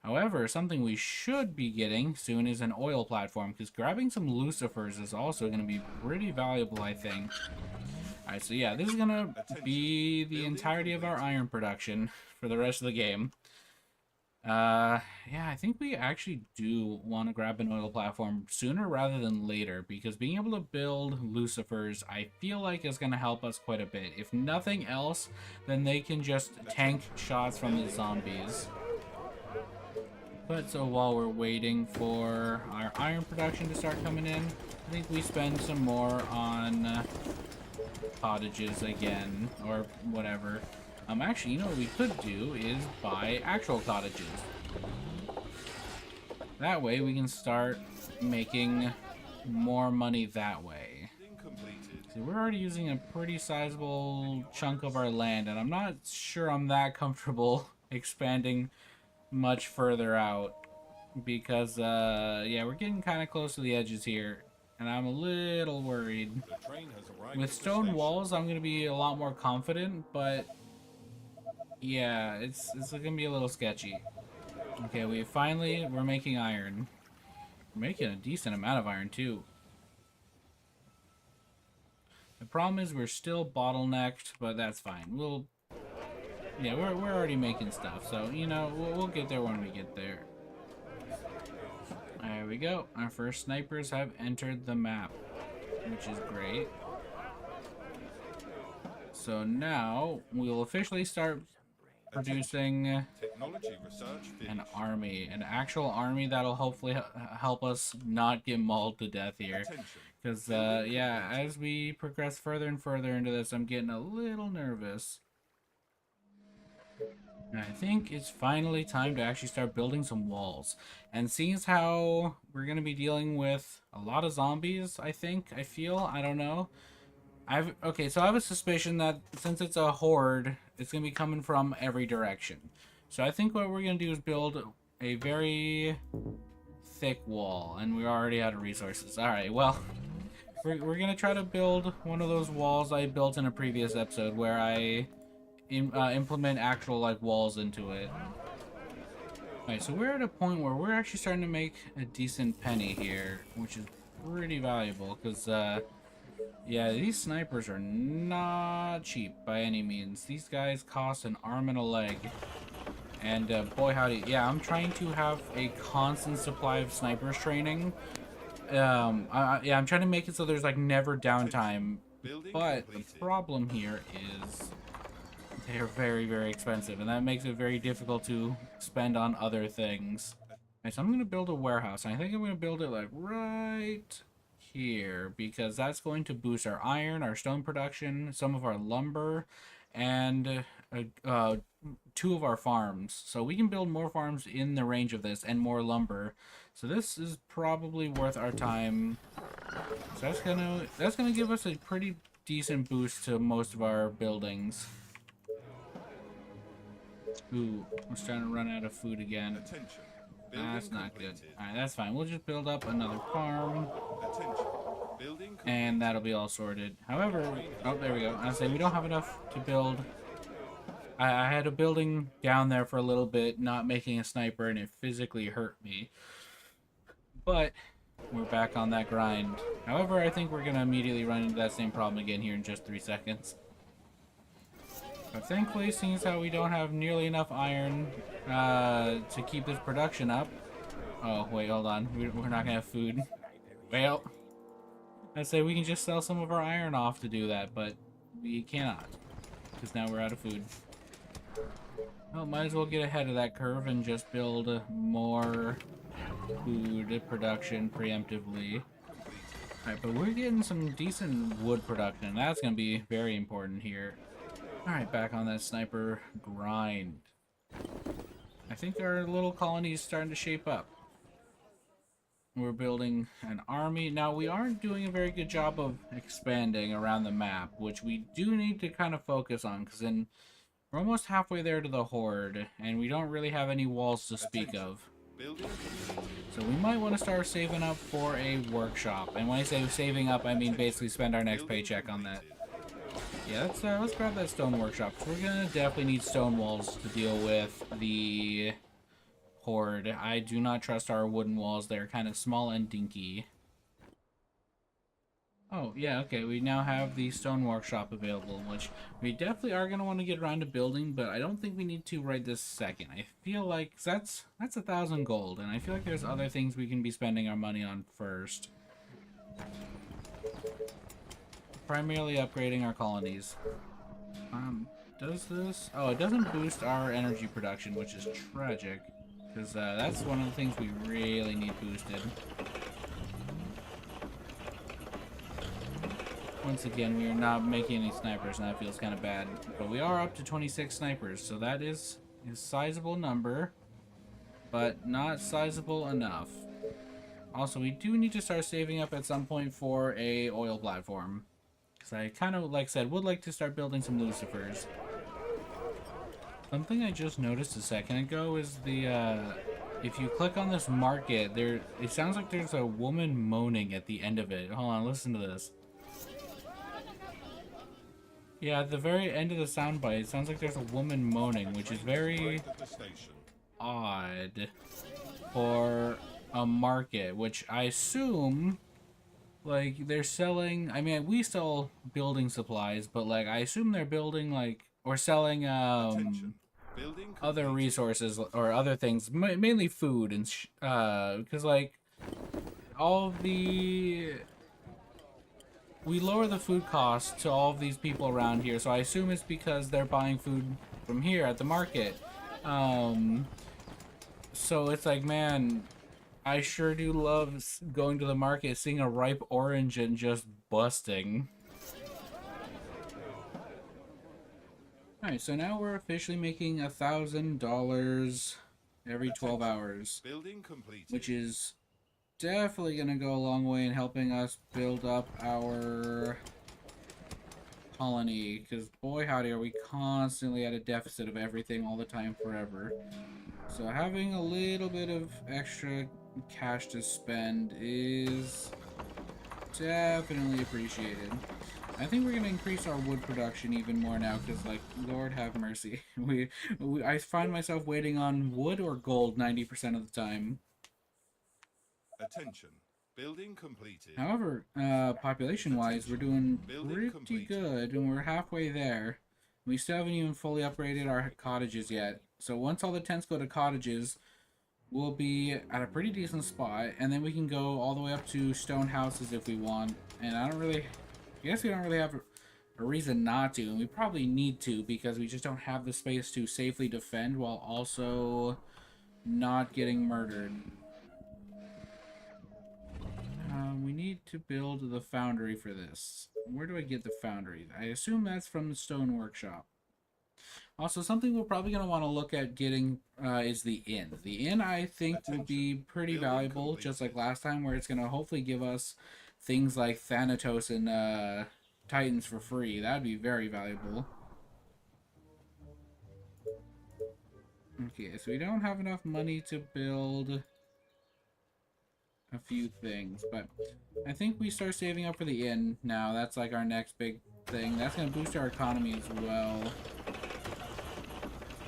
Speaker 1: However, something we should be getting soon is an oil platform, because grabbing some lucifers is also going to be pretty valuable, I think. Alright, so yeah, this is going to be the entirety of our iron production for the rest of the game. Yeah, I think we actually do want to grab an oil platform sooner rather than later, because being able to build lucifers, I feel like is going to help us quite a bit. If nothing else, then they can just tank shots from the zombies. But so while we're waiting for our iron production to start coming in, I think we spend some more on cottages again, or whatever. Actually, you know what we could do is buy actual cottages. That way we can start making more money that way. See, we're already using a pretty sizable chunk of our land, and I'm not sure I'm that comfortable expanding much further out, because yeah, we're getting kind of close to the edges here, and I'm a little worried. With stone walls, I'm going to be a lot more confident, but yeah, it's going to be a little sketchy. Okay, we're making iron. We're making a decent amount of iron, too. The problem is we're still bottlenecked, but that's fine. Yeah, we're already making stuff, so, you know, we'll get there when we get there. There we go. Our first snipers have entered the map, which is great. So now we'll officially start producing an army, an actual army that'll hopefully help us not get mauled to death here. Because, yeah, as we progress further and further into this, I'm getting a little nervous. And I think it's finally time to actually start building some walls. And seeing as how we're going to be dealing with a lot of zombies, I don't know. Okay, so I have a suspicion that since it's a horde, it's going to be coming from every direction. So I think what we're going to do is build a very thick wall, and we already out of resources. Alright, well, we're gonna try to build one of those walls I built in a previous episode where I implement actual, like, walls into it. Alright, so we're at a point where we're actually starting to make a decent penny here, which is pretty valuable, because, yeah, these snipers are not cheap by any means. These guys cost an arm and a leg. And boy howdy, yeah, I'm trying to have a constant supply of snipers training. Yeah, I'm trying to make it so there's like never downtime. But the problem here is they're very, very expensive, and that makes it very difficult to spend on other things. Okay, so I'm gonna build a warehouse, and I think I'm gonna build it like right here, because that's going to boost our iron, our stone production, some of our lumber, and 2 of our farms. So we can build more farms in the range of this, and more lumber. So this is probably worth our time. So that's gonna give us a pretty decent boost to most of our buildings. Ooh, we're starting to run out of food again. That's not good. Alright, that's fine. We'll just build up another farm. And that'll be all sorted. However, oh, there we go. I say we don't have enough to build. I had a building down there for a little bit, not making a sniper, and it physically hurt me. But we're back on that grind. However, I think we're going to immediately run into that same problem again here in just 3 seconds. But thankfully, seeing as how we don't have nearly enough iron to keep this production up. Oh, wait, hold on. We're not going to have food. Well, I'd say we can just sell some of our iron off to do that, but we cannot. Because now we're out of food. Well, might as well get ahead of that curve and just build more food production preemptively. Alright, but we're getting some decent wood production. That's going to be very important here. Alright, back on that sniper grind. I think our little colony is starting to shape up. We're building an army. Now, we aren't doing a very good job of expanding around the map, which we do need to kind of focus on, because then we're almost halfway there to the horde, and we don't really have any walls to speak of. So we might want to start saving up for a workshop. And when I say saving up, I mean basically spend our next paycheck on that. Yeah, let's grab that stone workshop. We're gonna definitely need stone walls to deal with the horde. I do not trust our wooden walls. They're kind of small and dinky. Oh, yeah, okay, we now have the stone workshop available, which we definitely are going to want to get around to building, but I don't think we need to right this second. I feel like that's 1,000 gold, and I feel like there's other things we can be spending our money on first. Primarily upgrading our colonies. Does this? Oh, it doesn't boost our energy production, which is tragic, because that's one of the things we really need boosted. Once again, we are not making any snipers, and that feels kind of bad. But we are up to 26 snipers, so that is a sizable number, but not sizable enough. Also, we do need to start saving up at some point for a oil platform. Because I kind of, like I said, would like to start building some Lucifers. Something I just noticed a second ago is the, if you click on this market, it sounds like there's a woman moaning at the end of it. Hold on, listen to this. Yeah, at the very end of the soundbite, it sounds like there's a woman moaning, which is very odd for a market, which I assume, like, they're selling, I mean, we sell building supplies, but, like, I assume they're building, like, or selling, other resources, or other things, mainly food, and, because, like, all of the... We lower the food cost to all of these people around here, so I assume it's because they're buying food from here at the market. So it's like, man, I sure do love going to the market, seeing a ripe orange and just busting. Alright, so now we're officially making $1,000 every 12 hours, which is definitely gonna go a long way in helping us build up our colony, because boy howdy are we constantly at a deficit of everything all the time forever. So having a little bit of extra cash to spend is definitely appreciated. I think we're gonna increase our wood production even more now, because, like, Lord have mercy, I find myself waiting on wood or gold 90% of the time.
Speaker 2: Attention. Building completed.
Speaker 1: However, population-wise, we're doing pretty good, and we're halfway there. We still haven't even fully upgraded our cottages yet. So once all the tents go to cottages, we'll be at a pretty decent spot, and then we can go all the way up to stone houses if we want. And I guess we don't really have a reason not to, and we probably need to, because we just don't have the space to safely defend while also not getting murdered. We need to build the foundry for this. Where do I get the foundry? I assume that's from the stone workshop. Also, something we're probably going to want to look at getting is the inn. The inn, I think, would be pretty valuable, just like last time, where it's going to hopefully give us things like Thanatos and Titans for free. That would be very valuable. Okay, so we don't have enough money to build a few things, but I think we start saving up for the inn now. That's like our next big thing. That's going to boost our economy as well.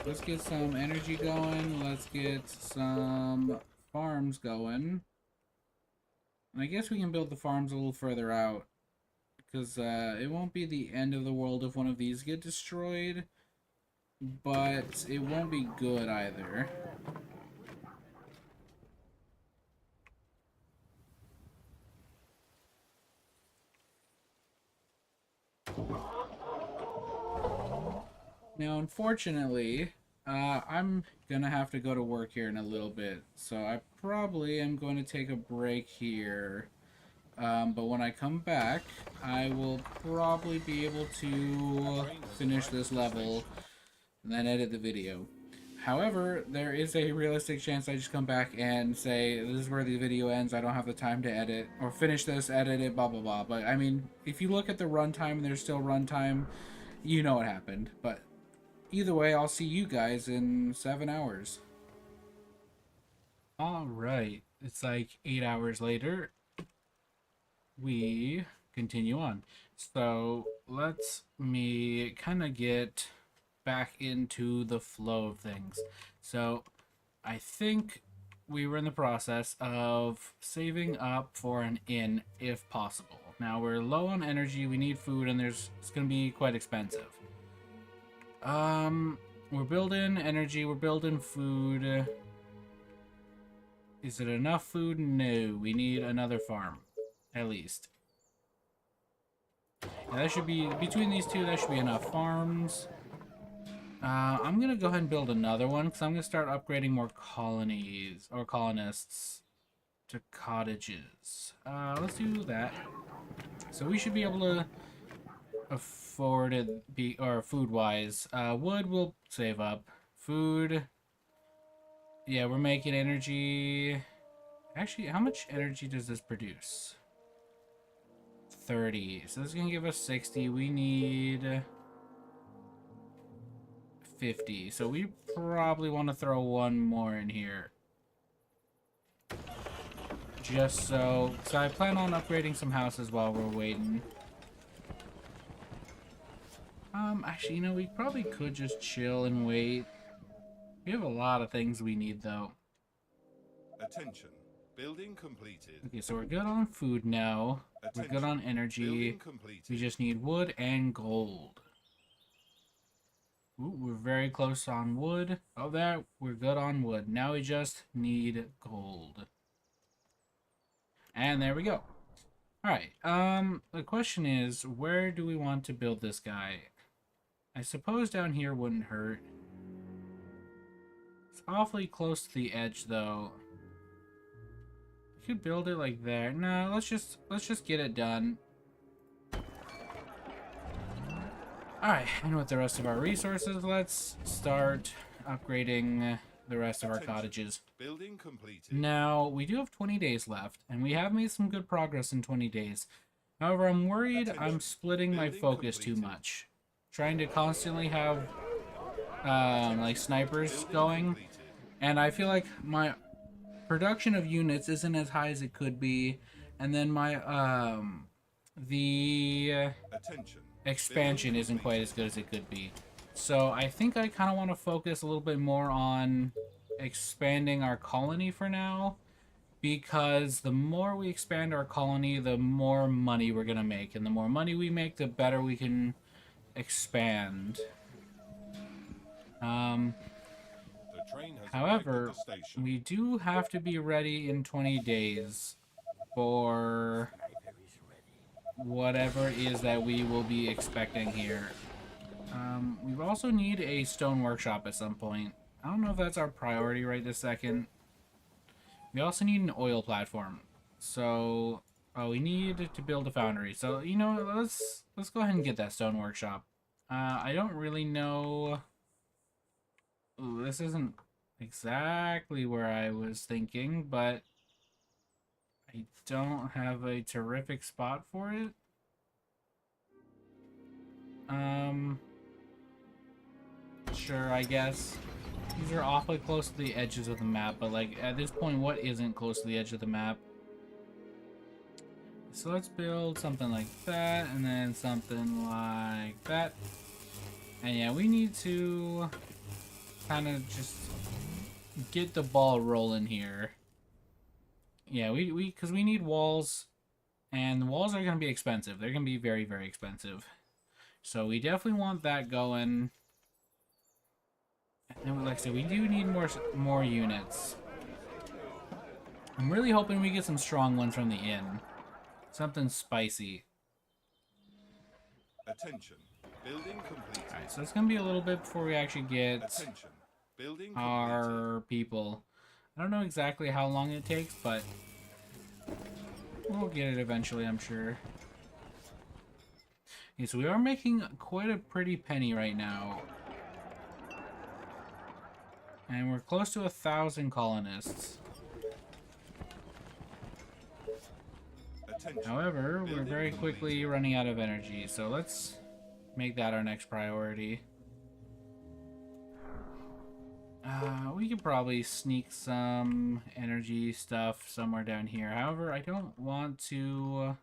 Speaker 1: Let's get some energy going. Let's get some farms going. And I guess we can build the farms a little further out, because it won't be the end of the world if one of these get destroyed, but it won't be good either. Now, unfortunately, I'm gonna have to go to work here in a little bit, so I probably am going to take a break here. But when I come back, I will probably be able to finish this level and then edit the video. However, there is a realistic chance I just come back and say, this is where the video ends, I don't have the time to edit, or finish this, edit it, blah blah blah. But, I mean, if you look at the runtime and there's still runtime, you know what happened. But either way, I'll see you guys in 7 hours. Alright, it's like 8 hours later. We continue on. So, let's me kind of get back into the flow of things. So, I think we were in the process of saving up for an inn if possible. Now, we're low on energy, we need food, and it's going to be quite expensive. We're building energy, we're building food. Is it enough food? No, we need another farm, at least. Yeah, that should be, between these two, that should be enough farms. I'm gonna go ahead and build another one, because I'm gonna start upgrading more colonies, or colonists, to cottages. Let's do that. So we should be able to afford it, or food-wise. Wood we'll save up. Food, yeah, we're making energy. Actually, how much energy does this produce? 30. So this is gonna give us 60. We need 50. So we probably want to throw one more in here. Just so I plan on upgrading some houses while we're waiting. Actually, you know, we probably could just chill and wait. We have a lot of things we need, though.
Speaker 2: Attention. Building completed.
Speaker 1: Okay, so we're good on food now.
Speaker 2: Attention.
Speaker 1: We're good on energy.
Speaker 2: Building completed.
Speaker 1: We just need wood and gold. Ooh, we're very close on wood. Oh, there, we're good on wood. Now we just need gold. And there we go. Alright, the question is, where do we want to build this guy? I suppose down here wouldn't hurt. It's awfully close to the edge, though. You could build it like there. No, let's just get it done. Alright, and with the rest of our resources, let's start upgrading the rest of our cottages.
Speaker 2: Building completed.
Speaker 1: Now, we do have 20 days left, and we have made some good progress in 20 days. However, I'm worried I'm
Speaker 2: Attention.
Speaker 1: splitting my
Speaker 2: Building
Speaker 1: focus too
Speaker 2: completed.
Speaker 1: much. Trying to constantly have like snipers
Speaker 2: Building
Speaker 1: going,
Speaker 2: completed.
Speaker 1: and I feel like my production of units isn't as high as it could be, and then my the
Speaker 2: Attention.
Speaker 1: expansion
Speaker 2: Building
Speaker 1: isn't quite as
Speaker 2: completed.
Speaker 1: good as it could be. So I think I kind of want to focus a little bit more on expanding our colony for now, because the more we expand our colony, the more money we're gonna make, and the more money we make, the better we can expand. Um,
Speaker 2: The train has arrived at the
Speaker 1: However,
Speaker 2: station.
Speaker 1: we do have to be ready in 20 days for whatever it is that we will be expecting here. We also need a stone workshop at some point. I don't know if that's our priority right this second. We also need an oil platform. So, we need to build a foundry. So, you know, let's go ahead and get that stone workshop. I don't really know. Ooh, this isn't exactly where I was thinking, but I don't have a terrific spot for it. Sure, I guess. These are awfully close to the edges of the map, but like at this point, what isn't close to the edge of the map? So let's build something like that, and then something like that. And yeah, we need to kind of just get the ball rolling here. Yeah, because we need walls, and the walls are going to be expensive. They're going to be very, very expensive. So we definitely want that going. And then, like I said, we do need more units. I'm really hoping we get some strong ones from the inn. Something spicy.
Speaker 2: Attention. Building completed.
Speaker 1: Alright, so it's going to be a little bit before we actually get
Speaker 2: Attention. Building completed.
Speaker 1: our people. I don't know exactly how long it takes, but we'll get it eventually, I'm sure. Okay, so we are making quite a pretty penny right now. And we're close to 1,000 colonists.
Speaker 2: Attention.
Speaker 1: However, we're
Speaker 2: Building
Speaker 1: very quickly
Speaker 2: completed.
Speaker 1: running out of energy, so let's make that our next priority. We could probably sneak some energy stuff somewhere down here. However, I don't want to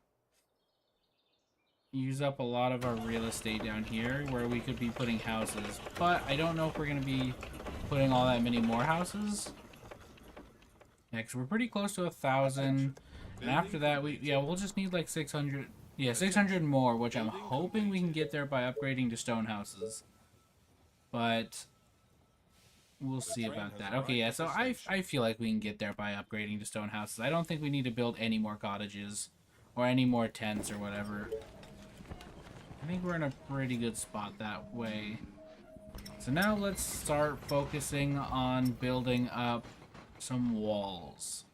Speaker 1: use up a lot of our real estate down here where we could be putting houses. But I don't know if we're going to be putting all that many more houses. Yeah, because we're pretty close to 1,000. And after that, we'll just need like 600. Yeah, 600 more, which I'm hoping we can get there by upgrading to stone houses. But we'll see about that. Okay, yeah, so I feel like we can get there by upgrading to stone houses. I don't think we need to build any more cottages or any more tents or whatever. I think we're in a pretty good spot that way. So now let's start focusing on building up some walls.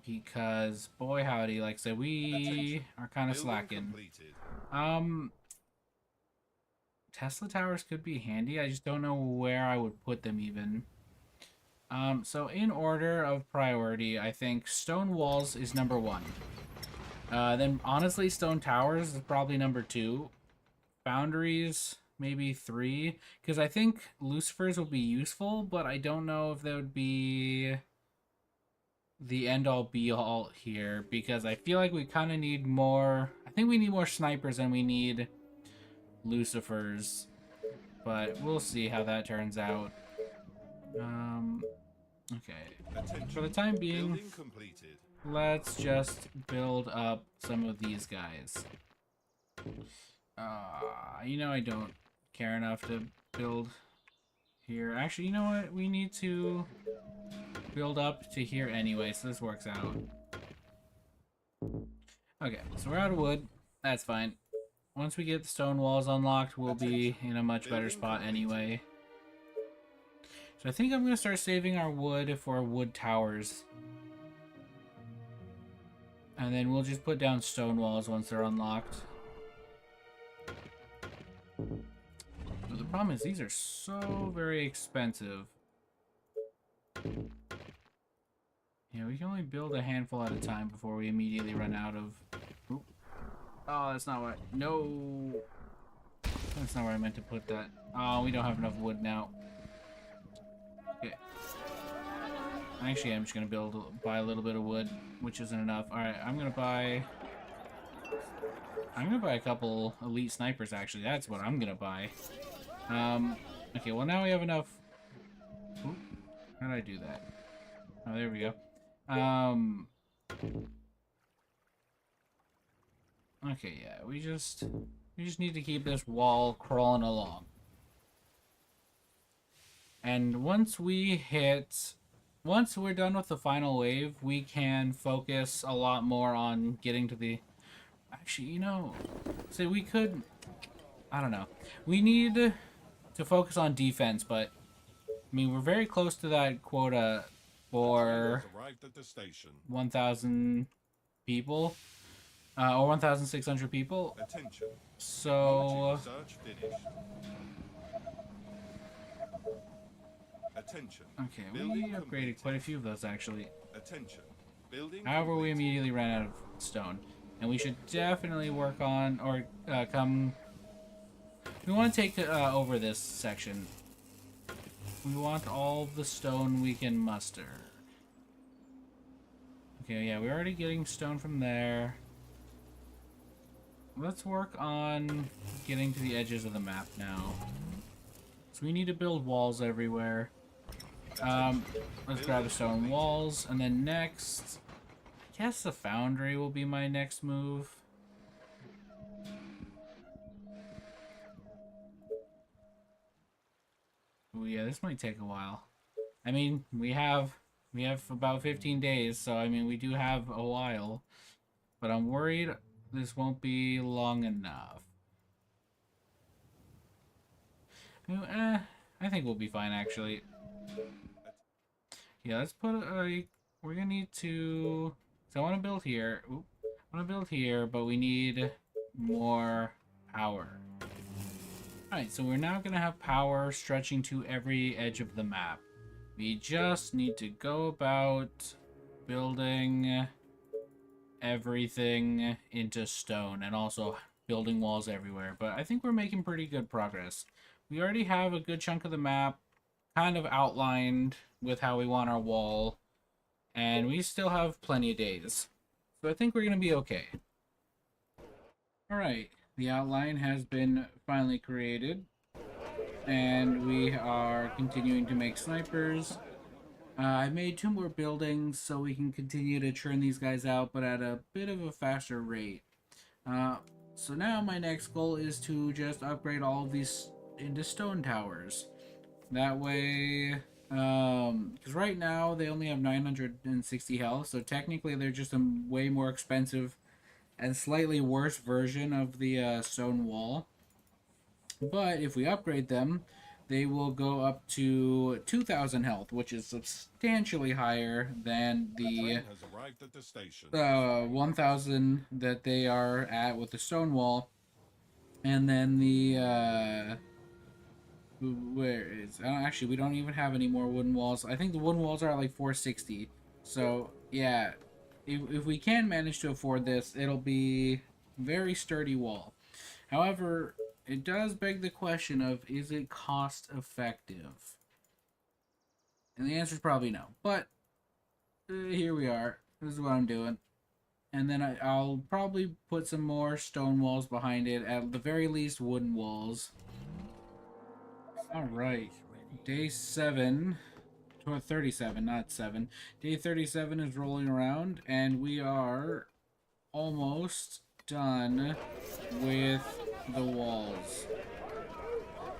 Speaker 1: Because, boy howdy, like I said, we are kind of slacking. Tesla towers could be handy. I just don't know where I would put them even. So in order of priority, I think stone walls is number 1. Then honestly, stone towers is probably number 2. Foundries, maybe 3. Because I think lucifers will be useful, but I don't know if they would be the end-all be-all here, because I feel like we kind of need more. I think we need more snipers than we need lucifers, but we'll see how that turns out. Okay. For the time being, let's just build up some of these guys. You know, I don't care enough to build here. Actually, you know what? We need to build up to here anyway, so this works out. Okay, so we're out of wood. That's fine. Once we get the stone walls unlocked, we'll be in a much better spot anyway. So I think I'm going to start saving our wood for wood towers. And then we'll just put down stone walls once they're unlocked. But the problem is these are so very expensive. Yeah, we can only build a handful at a time before we immediately run out of... Oop. Oh, that's not what. No. That's not where I meant to put that. Oh, we don't have enough wood now. Okay. Actually, I'm just gonna buy a little bit of wood, which isn't enough. All right, I'm gonna buy a couple elite snipers. Actually, that's what I'm gonna buy. Okay. Well, now we have enough. Oop, how did I do that? Oh, there we go. Okay, yeah, we just need to keep this wall crawling along. And once we're done with the final wave, we can focus a lot more on getting to the... Actually, you know, say we could... I don't know. We need to focus on defense, but I mean, we're very close to that quota for 1,000 people. Or 1,600 people.
Speaker 2: Attention.
Speaker 1: So...
Speaker 2: Search finished. Attention.
Speaker 1: Okay, we upgraded quite a few of those, actually.
Speaker 2: Attention. Building
Speaker 1: However, we
Speaker 2: complete.
Speaker 1: immediately ran out of stone. And we should definitely work on, or come... We want to take over this section. We want all the stone we can muster. Okay, yeah, we're already getting stone from there. Let's work on getting to the edges of the map now. So we need to build walls everywhere. Let's grab the stone walls, and then next, I guess the foundry will be my next move. Oh yeah, this might take a while. I mean, we have about 15 days, so I mean we do have a while, but I'm worried this won't be long enough. I think we'll be fine actually. Yeah, let's put we're gonna need to... So I want to build here. Oop, I want to build here, but we need more power. Alright, so we're now gonna have power stretching to every edge of the map. We just need to go about building everything into stone and also building walls everywhere. But I think we're making pretty good progress. We already have a good chunk of the map kind of outlined with how we want our wall, and we still have plenty of days. So I think we're going to be okay. Alright, the outline has been finally created, and we are continuing to make snipers. I made 2 more buildings so we can continue to churn these guys out, but at a bit of a faster rate. So now my next goal is to just upgrade all of these into stone towers. That way, because right now they only have 960 health, so technically they're just a way more expensive and slightly worse version of the stone wall. But if we upgrade them, they will go up to 2,000 health, which is substantially higher than the 1,000 that they are at with the stone wall. And then the where is... actually, we don't even have any more wooden walls. I think the wooden walls are at like 460. So yeah, if we can manage to afford this, it'll be a very sturdy wall. However, it does beg the question of, is it cost effective? And the answer is probably no. But here we are. This is what I'm doing. And then I'll probably put some more stone walls behind it. At the very least, wooden walls. Alright. Day 7. Or 37, not 7. Day 37 is rolling around, and we are almost done with the walls.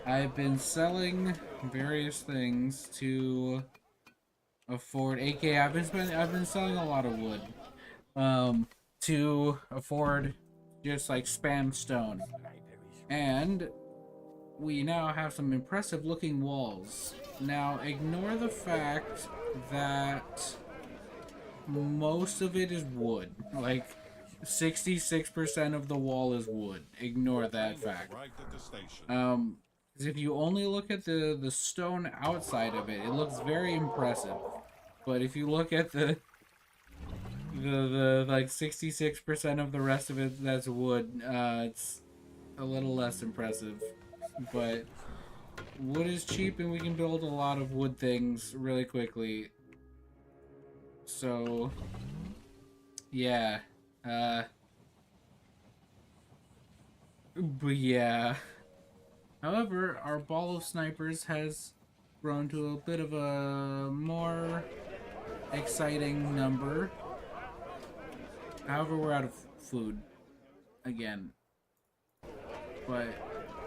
Speaker 1: I've been selling various things to afford, aka I've been selling a lot of wood to afford just like spam stone. And we now have some impressive looking walls. Now ignore the fact that most of it is wood. Like 66% of the wall is wood. Ignore that fact. Because if you only look at the stone outside of it, it looks very impressive. But if you look at the the like 66% of the rest of it that's wood, it's a little less impressive. But wood is cheap and we can build a lot of wood things really quickly. So yeah. But yeah. However, our ball of snipers has grown to a bit of a more exciting number. However, we're out of food again. But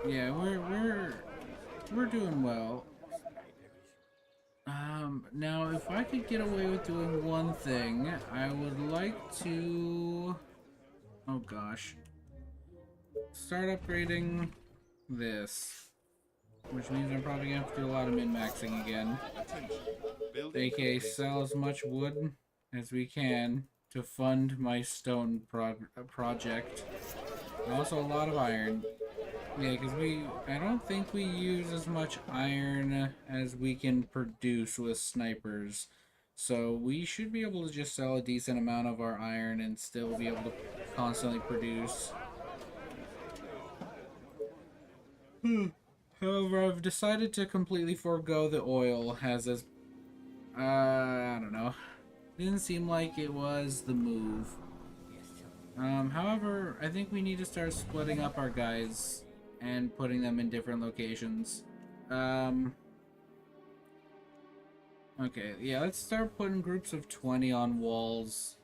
Speaker 1: yeah, we're doing well. Now if I could get away with doing one thing, I would like to, oh gosh, start upgrading this, which means I'm probably gonna have to do a lot of min-maxing again.
Speaker 2: Attention. Building
Speaker 1: aka
Speaker 2: complete.
Speaker 1: sell as much wood as we can to fund my stone project. And also a lot of iron. Yeah, because I don't think we use as much iron as we can produce with snipers. So we should be able to just sell a decent amount of our iron and still be able to constantly produce. However, I've decided to completely forego the oil as I don't know. Didn't seem like it was the move. However, I think we need to start splitting up our guys and putting them in different locations. Okay, yeah, let's start putting groups of 20 on walls.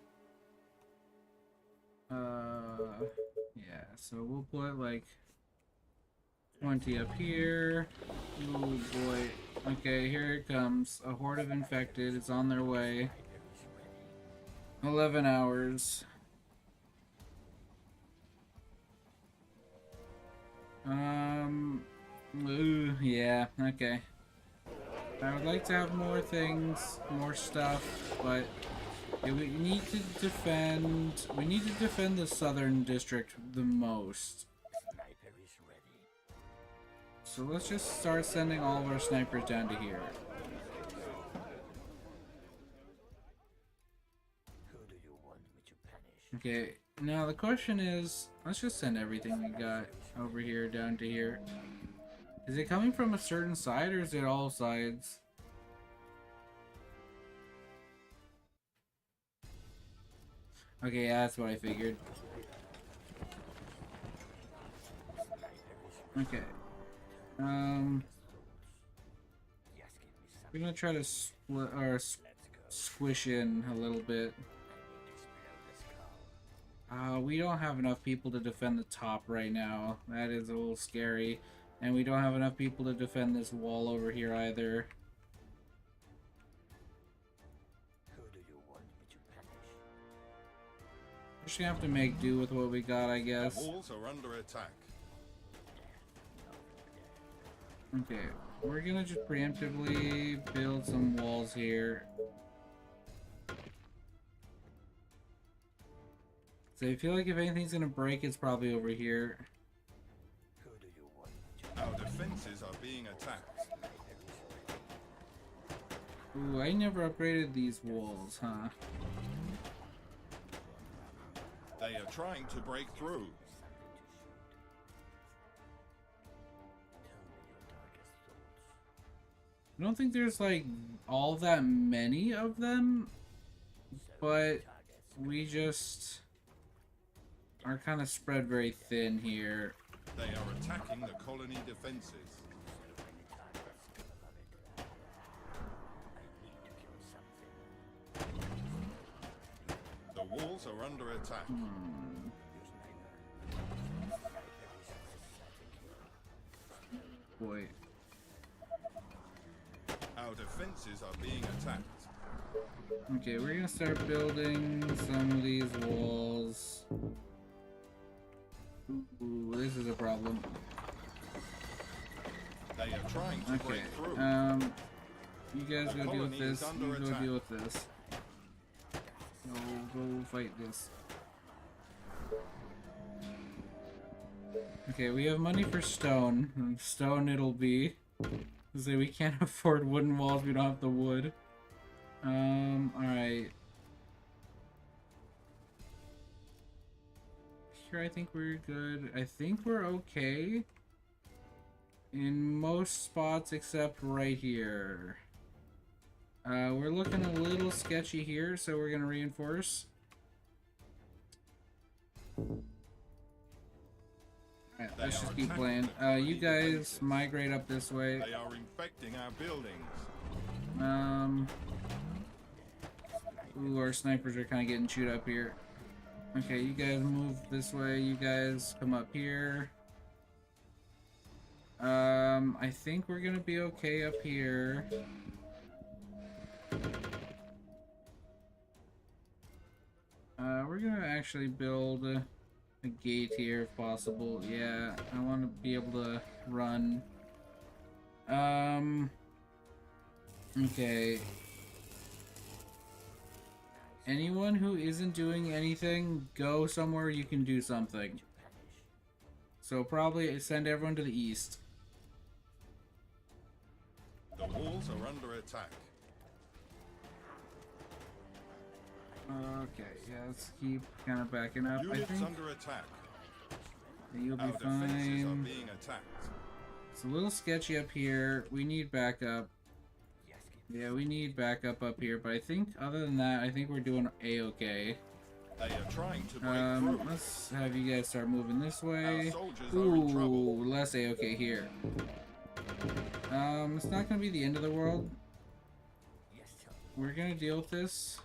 Speaker 1: Yeah, so we'll put like 20 up here. Oh boy. Okay, here it comes. A horde of infected. It's on their way. 11 hours. Ooh, yeah, okay. I would like to have more things, more stuff, but yeah, we need to defend the southern district the most. So let's just start sending all of our snipers down to here. Okay, now the question is, let's just send everything we got over here down to here. Is it coming from a certain side or is it all sides? Okay, yeah, that's what I figured. Okay. We're gonna try to split or squish in a little bit. We don't have enough people to defend the top right now. That is a little scary. And we don't have enough people to defend this wall over here either. We're just gonna have to make do with what we got, I guess.
Speaker 2: The walls are under attack.
Speaker 1: Okay, we're gonna just preemptively build some walls here. So I feel like if anything's gonna break, it's probably over here.
Speaker 2: Our defenses are being attacked.
Speaker 1: Ooh, I never upgraded these walls, huh?
Speaker 2: They are trying to break through.
Speaker 1: I don't think there's like all that many of them, but we just are kind of spread very thin here.
Speaker 2: They are attacking the colony defenses. The walls are under attack.
Speaker 1: Boy.
Speaker 2: Our defenses are being attacked.
Speaker 1: Okay, we're gonna start building some of these walls. Ooh, this is a problem.
Speaker 2: They are trying to
Speaker 1: Okay,
Speaker 2: break through.
Speaker 1: you guys
Speaker 2: The
Speaker 1: go deal with
Speaker 2: colony is
Speaker 1: this.
Speaker 2: under
Speaker 1: You go
Speaker 2: attack.
Speaker 1: deal with this. Go fight this. Okay, we have money for stone. Stone it'll be. Say we can't afford wooden walls, we don't have the wood. Alright. here I think we're good. I think we're okay in most spots except right here. We're looking a little sketchy here, so we're gonna reinforce. Alright, let's just keep playing. You guys migrate up this way.
Speaker 2: They are infecting our buildings.
Speaker 1: Ooh, our snipers are kind of getting chewed up here. Okay, you guys move this way. You guys come up here. I think we're gonna be okay up here. We're gonna actually build a gate here if possible. Yeah, I want to be able to run. Okay. Anyone who isn't doing anything, go somewhere you can do something. So probably send everyone to the east.
Speaker 2: The walls are under attack.
Speaker 1: Okay, yeah, let's keep kind of backing up. I
Speaker 2: Units
Speaker 1: think
Speaker 2: under attack.
Speaker 1: you'll be
Speaker 2: Our defenses are
Speaker 1: fine.
Speaker 2: being attacked.
Speaker 1: It's a little sketchy up here. We need backup. Yeah, we need backup up here, but I think other than that, I think we're doing a-okay.
Speaker 2: They are trying to break through.
Speaker 1: Let's have you guys start moving this way.
Speaker 2: Our soldiers are in trouble.
Speaker 1: Ooh, less a-okay here. It's not gonna be the end of the world. We're gonna deal with this.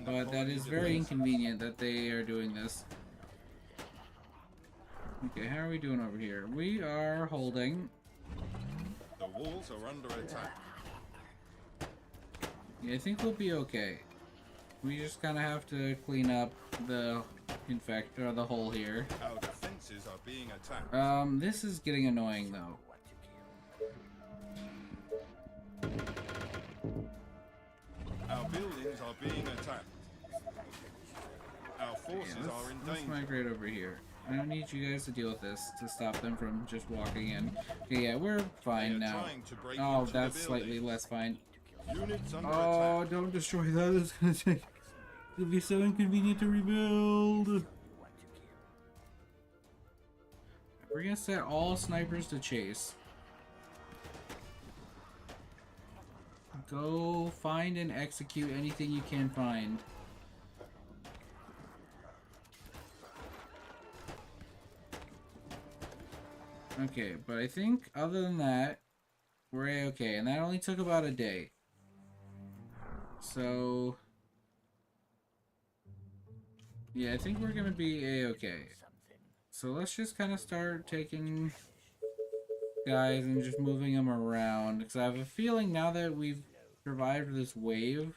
Speaker 1: But that is very inconvenient that they are doing this. Okay, how are we doing over here? We are holding.
Speaker 2: The walls are under attack.
Speaker 1: Yeah, I think we'll be okay. We just kind of have to clean up the the hole here.
Speaker 2: Our defenses are being attacked.
Speaker 1: This is getting annoying though.
Speaker 2: Our buildings are being attacked. Our forces
Speaker 1: Yeah,
Speaker 2: are in
Speaker 1: let's
Speaker 2: danger.
Speaker 1: migrate over here. I don't need you guys to deal with this to stop them from just walking in. Okay, yeah, we're fine
Speaker 2: They are
Speaker 1: now.
Speaker 2: trying to break
Speaker 1: Oh,
Speaker 2: into the
Speaker 1: that's slightly
Speaker 2: building.
Speaker 1: less fine.
Speaker 2: Units under
Speaker 1: Oh,
Speaker 2: attack.
Speaker 1: don't destroy that. It's gonna take. It'll be so inconvenient to rebuild. We're gonna set all snipers to chase. Go find and execute anything you can find. Okay, but I think other than that, we're a-okay, and that only took about a day. So, yeah, I think we're gonna be a-okay. So let's just kind of start taking guys and just moving them around, because I have a feeling now that we've survived this wave,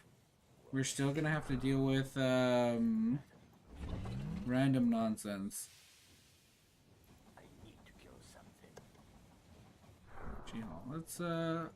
Speaker 1: we're still gonna have to deal with random nonsense. Let's ugh.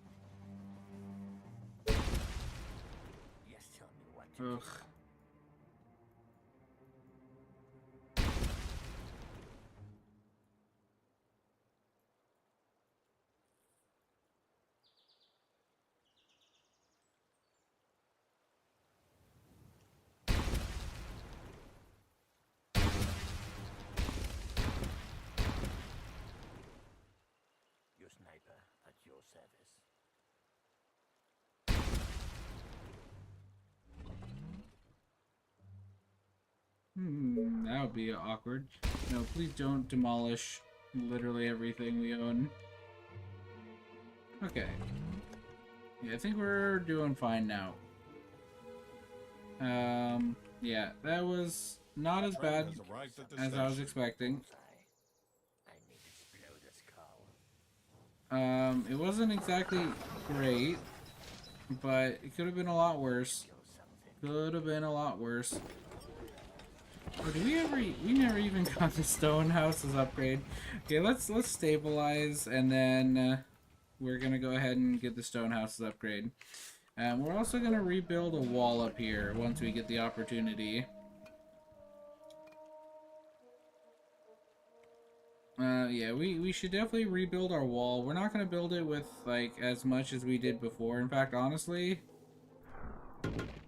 Speaker 4: Your sniper at your service.
Speaker 1: That would be awkward. No, please don't demolish literally everything we own. Okay. Yeah, I think we're doing fine now. Yeah, that was not as
Speaker 2: Train
Speaker 1: bad
Speaker 2: has arrived at the
Speaker 1: as I was
Speaker 2: station.
Speaker 1: expecting.
Speaker 4: I need to blow this cow.
Speaker 1: It wasn't exactly great, but it could have been a lot worse. Could have been a lot worse. Oh, did we ever? We never even got the stone houses upgrade. Okay, let's stabilize, and then we're gonna go ahead and get the stone houses upgrade. We're also gonna rebuild a wall up here once we get the opportunity. Yeah, we should definitely rebuild our wall. We're not gonna build it with like as much as we did before. In fact, honestly,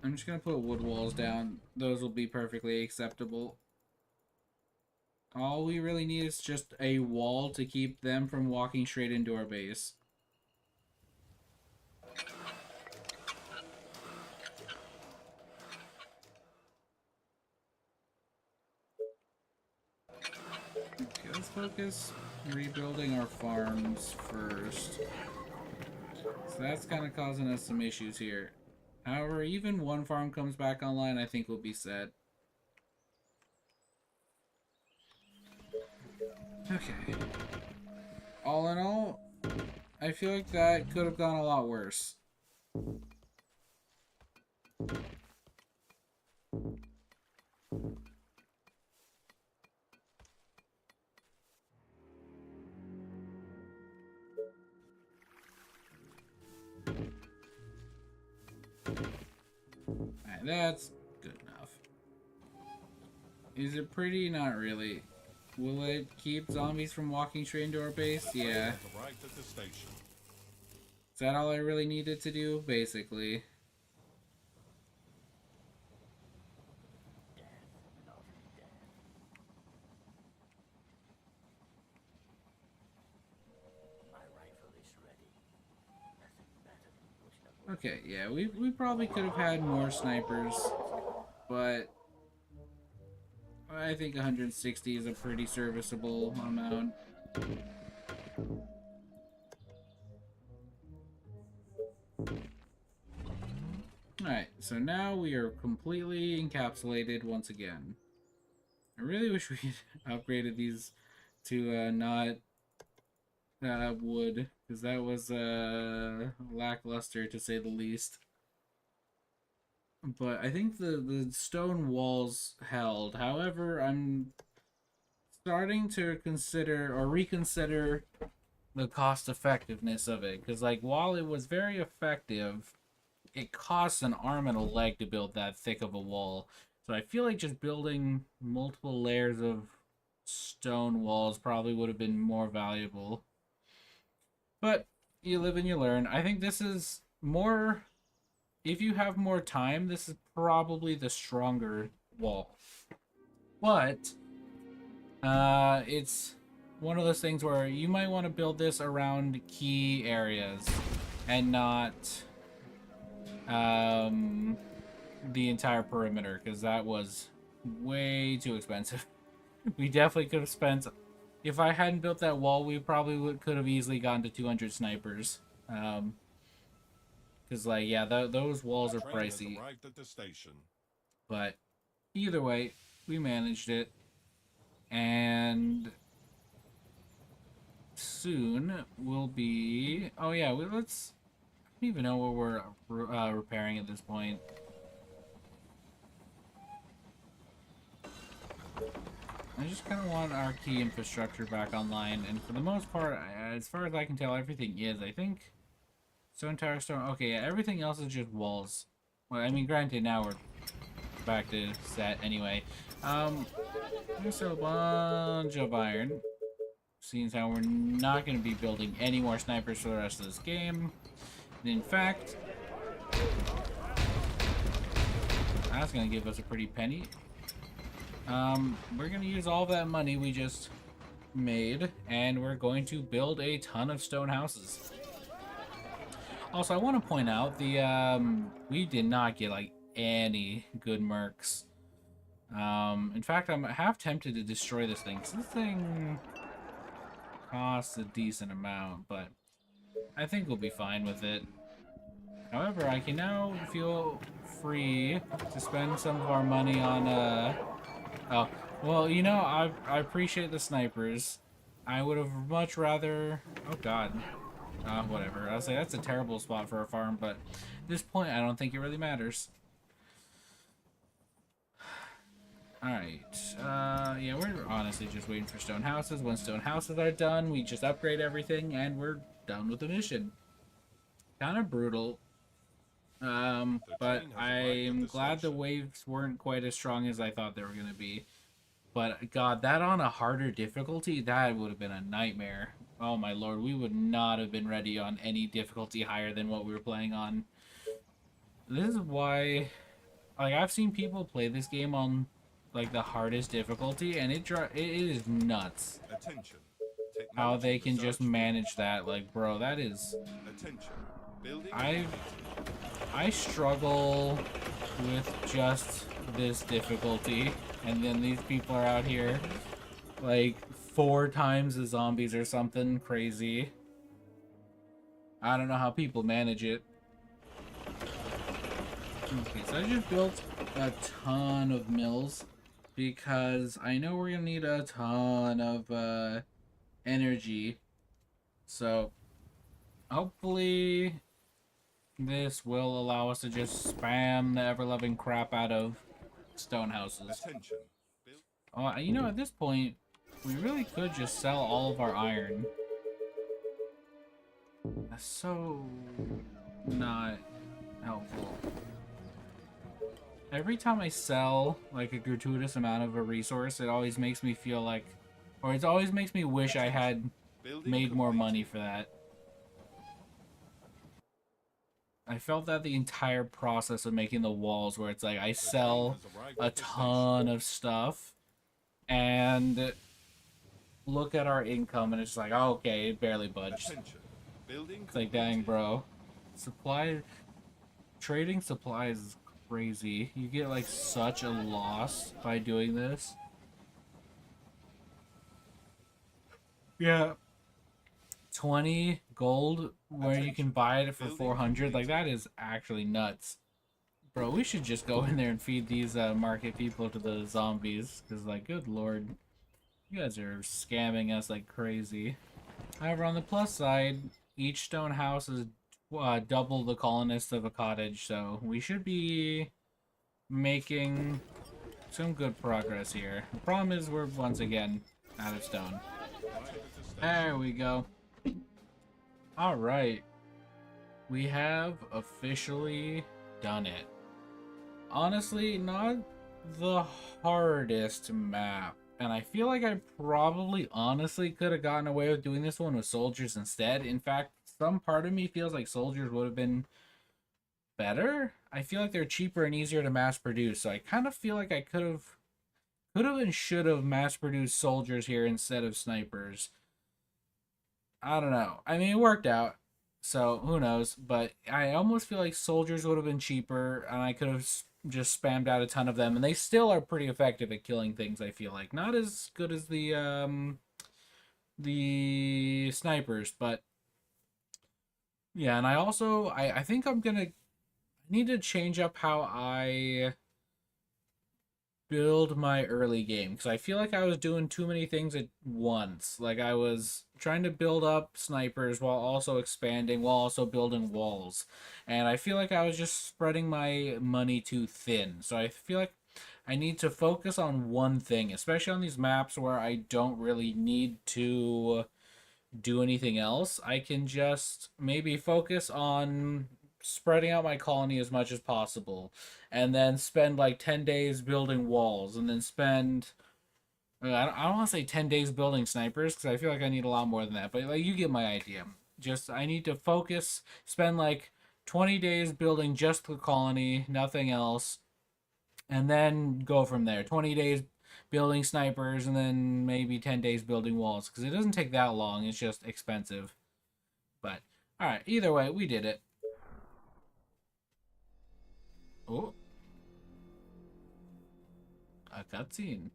Speaker 1: I'm just gonna put wood walls down. Those will be perfectly acceptable. All we really need is just a wall to keep them from walking straight into our base. Okay, let's focus rebuilding our farms first. So that's kind of causing us some issues here. However, even one farm comes back online, I think we'll be set. Okay. All in all, I feel like that could have gone a lot worse. Alright, that's good enough. Is it pretty? Not really. Will it keep zombies from walking straight into our base? Yeah.
Speaker 2: Right at the station.
Speaker 1: Is that all I really needed to do? Basically. Okay, yeah, we probably could have had more snipers, but I think 160 is a pretty serviceable amount. Alright, so now we are completely encapsulated once again. I really wish we had upgraded these to not wood, because that was lackluster to say the least. But I think the stone walls held. However, I'm starting to consider or reconsider the cost effectiveness of it, because like while it was very effective, it costs an arm and a leg to build that thick of a wall. So I feel like just building multiple layers of stone walls probably would have been more valuable. But you live and you learn. I think this is more, if you have more time, this is probably the stronger wall. But it's one of those things where you might want to build this around key areas and not the entire perimeter, because that was way too expensive. We definitely could have spent, if I hadn't built that wall, we probably could have easily gotten to 200 snipers. Because like, yeah, those walls are
Speaker 2: Train has
Speaker 1: pricey.
Speaker 2: arrived at the station.
Speaker 1: But either way, we managed it. And soon we'll be, oh yeah, let's, I don't even know what we're repairing at this point. I just kind of want our key infrastructure back online, and for the most part, as far as I can tell, everything is. I think stone tower, stone. Okay, yeah, everything else is just walls. Well, I mean, granted, now we're back to set anyway. There's a bunch of iron. Seeing how we're not going to be building any more snipers for the rest of this game. And in fact, that's going to give us a pretty penny. We're going to use all that money we just made, and we're going to build a ton of stone houses. Also, I want to point out, we did not get, like, any good mercs. In fact, I'm half tempted to destroy this thing, because this thing costs a decent amount, but I think we'll be fine with it. However, I can now feel free to spend some of our money on, oh, well, you know, I appreciate the snipers. I would have much rather, oh god, whatever. I'll say that's a terrible spot for a farm, but at this point, I don't think it really matters. Alright, yeah, we're honestly just waiting for stone houses. When stone houses are done, we just upgrade everything, and we're done with the mission. Kind of brutal. But I'm glad the waves weren't quite as strong as I thought they were going to be. But, God, that on a harder difficulty, that would have been a nightmare. Oh, my lord, we would not have been ready on any difficulty higher than what we were playing on. This is why, like, I've seen people play this game on, like, the hardest difficulty, and it is nuts
Speaker 2: Attention.
Speaker 1: how
Speaker 2: Technology
Speaker 1: they can just
Speaker 2: research.
Speaker 1: manage that. Like, bro, that is...
Speaker 2: Attention. Building
Speaker 1: I
Speaker 2: completed.
Speaker 1: I struggle with just this difficulty, and then these people are out here, like, 4 times the zombies or something crazy. I don't know how people manage it. Okay, so I just built a ton of mills because I know we're gonna need a ton of energy. So hopefully this will allow us to just spam the ever-loving crap out of stone houses.
Speaker 2: Attention. Build
Speaker 1: Oh, you know, at this point, we really could just sell all of our iron. That's so not helpful. Every time I sell, like, a gratuitous amount of a resource, it always makes me feel like... Or it always makes me wish I had
Speaker 2: building
Speaker 1: made more
Speaker 2: completed.
Speaker 1: money for that. I felt that the entire process of making the walls, where it's like, I sell
Speaker 2: has arrived
Speaker 1: a
Speaker 2: at the station.
Speaker 1: ton of stuff, and look at our income, and it's like, oh, okay, it barely budged.
Speaker 2: Attention. Building
Speaker 1: It's like, dang,
Speaker 2: completed.
Speaker 1: bro. Trading supplies is crazy. You get, like, such a loss by doing this. Yeah. 20 gold where you can buy it for
Speaker 2: Building
Speaker 1: 400. Like,
Speaker 2: completed.
Speaker 1: that is actually nuts. Bro, we should just go in there and feed these market people to the zombies. Because, like, good lord. You guys are scamming us like crazy. However, on the plus side, each stone house is double the colonists of a cottage. So we should be making some good progress here. The problem is we're once again out of stone.
Speaker 2: Arrived at the station.
Speaker 1: There we go. Alright. We have officially done it. Honestly, not the hardest map. And I feel like I probably honestly could have gotten away with doing this one with soldiers instead. In fact, some part of me feels like soldiers would have been better. I feel like they're cheaper and easier to mass produce. So I kind of feel like I could have and should have mass produced soldiers here instead of snipers. I don't know. I mean, it worked out, so who knows? But I almost feel like soldiers would have been cheaper, and I could have just spammed out a ton of them, and they still are pretty effective at killing things. I feel like not as good as the snipers, but yeah. And I also I think I'm gonna need to change up how I build my early game because I feel like I was doing too many things at once. Like I was trying to build up snipers while also expanding, while also building walls. And I feel like I was just spreading my money too thin. So I feel like I need to focus on one thing, especially on these maps where I don't really need to do anything else. I can just maybe focus on spreading out my colony as much as possible and then spend like 10 days building walls and then spend I don't want to say 10 days building snipers because I feel like I need a lot more than that, but like you get my idea. Just I need to focus, spend like 20 days building just the colony, nothing else, and then go from there. 20 days building snipers and then maybe 10 days building walls because it doesn't take that long. It's just expensive. But all right, either way, we did it. Oh, a cutscene.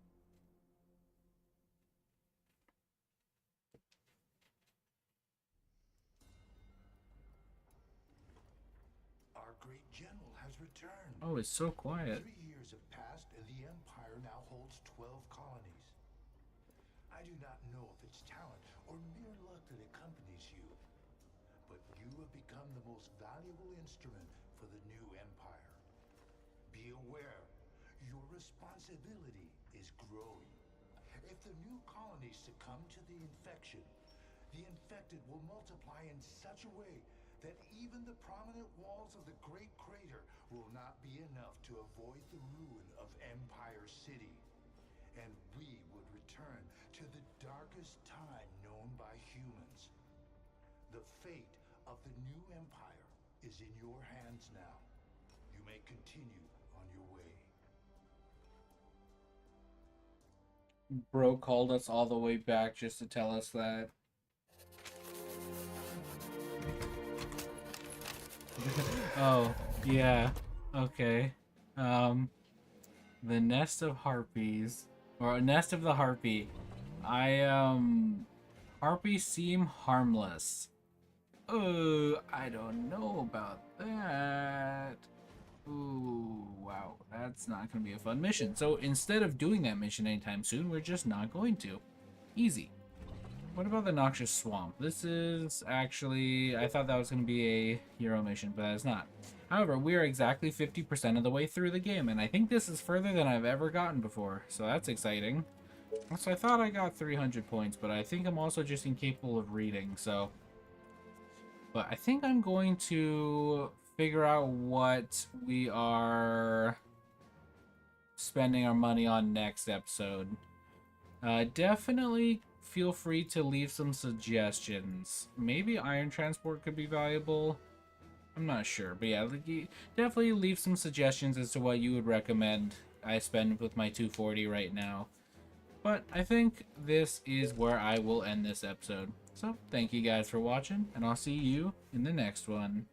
Speaker 5: Our great general has returned.
Speaker 1: Oh, it's so quiet.
Speaker 5: 3 years have passed, and the Empire now holds 12 colonies. I do not know if it's talent or mere luck that accompanies you, but you have become the most valuable instrument for the new Empire. Be aware, your responsibility is growing. If the new colonies succumb to the infection, the infected will multiply in such a way that even the prominent walls of the Great Crater will not be enough to avoid the ruin of Empire City. And we would return to the darkest time known by humans. The fate of the new Empire is in your hands now. may continue on your way.
Speaker 1: Bro called us all the way back just to tell us that. Oh, yeah. Okay. The nest of harpies. Or a nest of the harpy. Harpies seem harmless. Oh, I don't know about that. Ooh, wow. That's not going to be a fun mission. So instead of doing that mission anytime soon, we're just not going to. Easy. What about the Noxious Swamp? This is actually... I thought that was going to be a hero mission, but it's not. However, we are exactly 50% of the way through the game, and I think this is further than I've ever gotten before, so that's exciting. So I thought I got 300 points, but I think I'm also just incapable of reading, so... But I think I'm going to figure out what we are spending our money on next episode. Definitely feel free to leave some suggestions. Maybe iron transport could be valuable. I'm not sure, but yeah, definitely leave some suggestions as to what you would recommend I spend with my 240 right now. But I think this is where I will end this episode. So, thank you guys for watching, and I'll see you in the next one.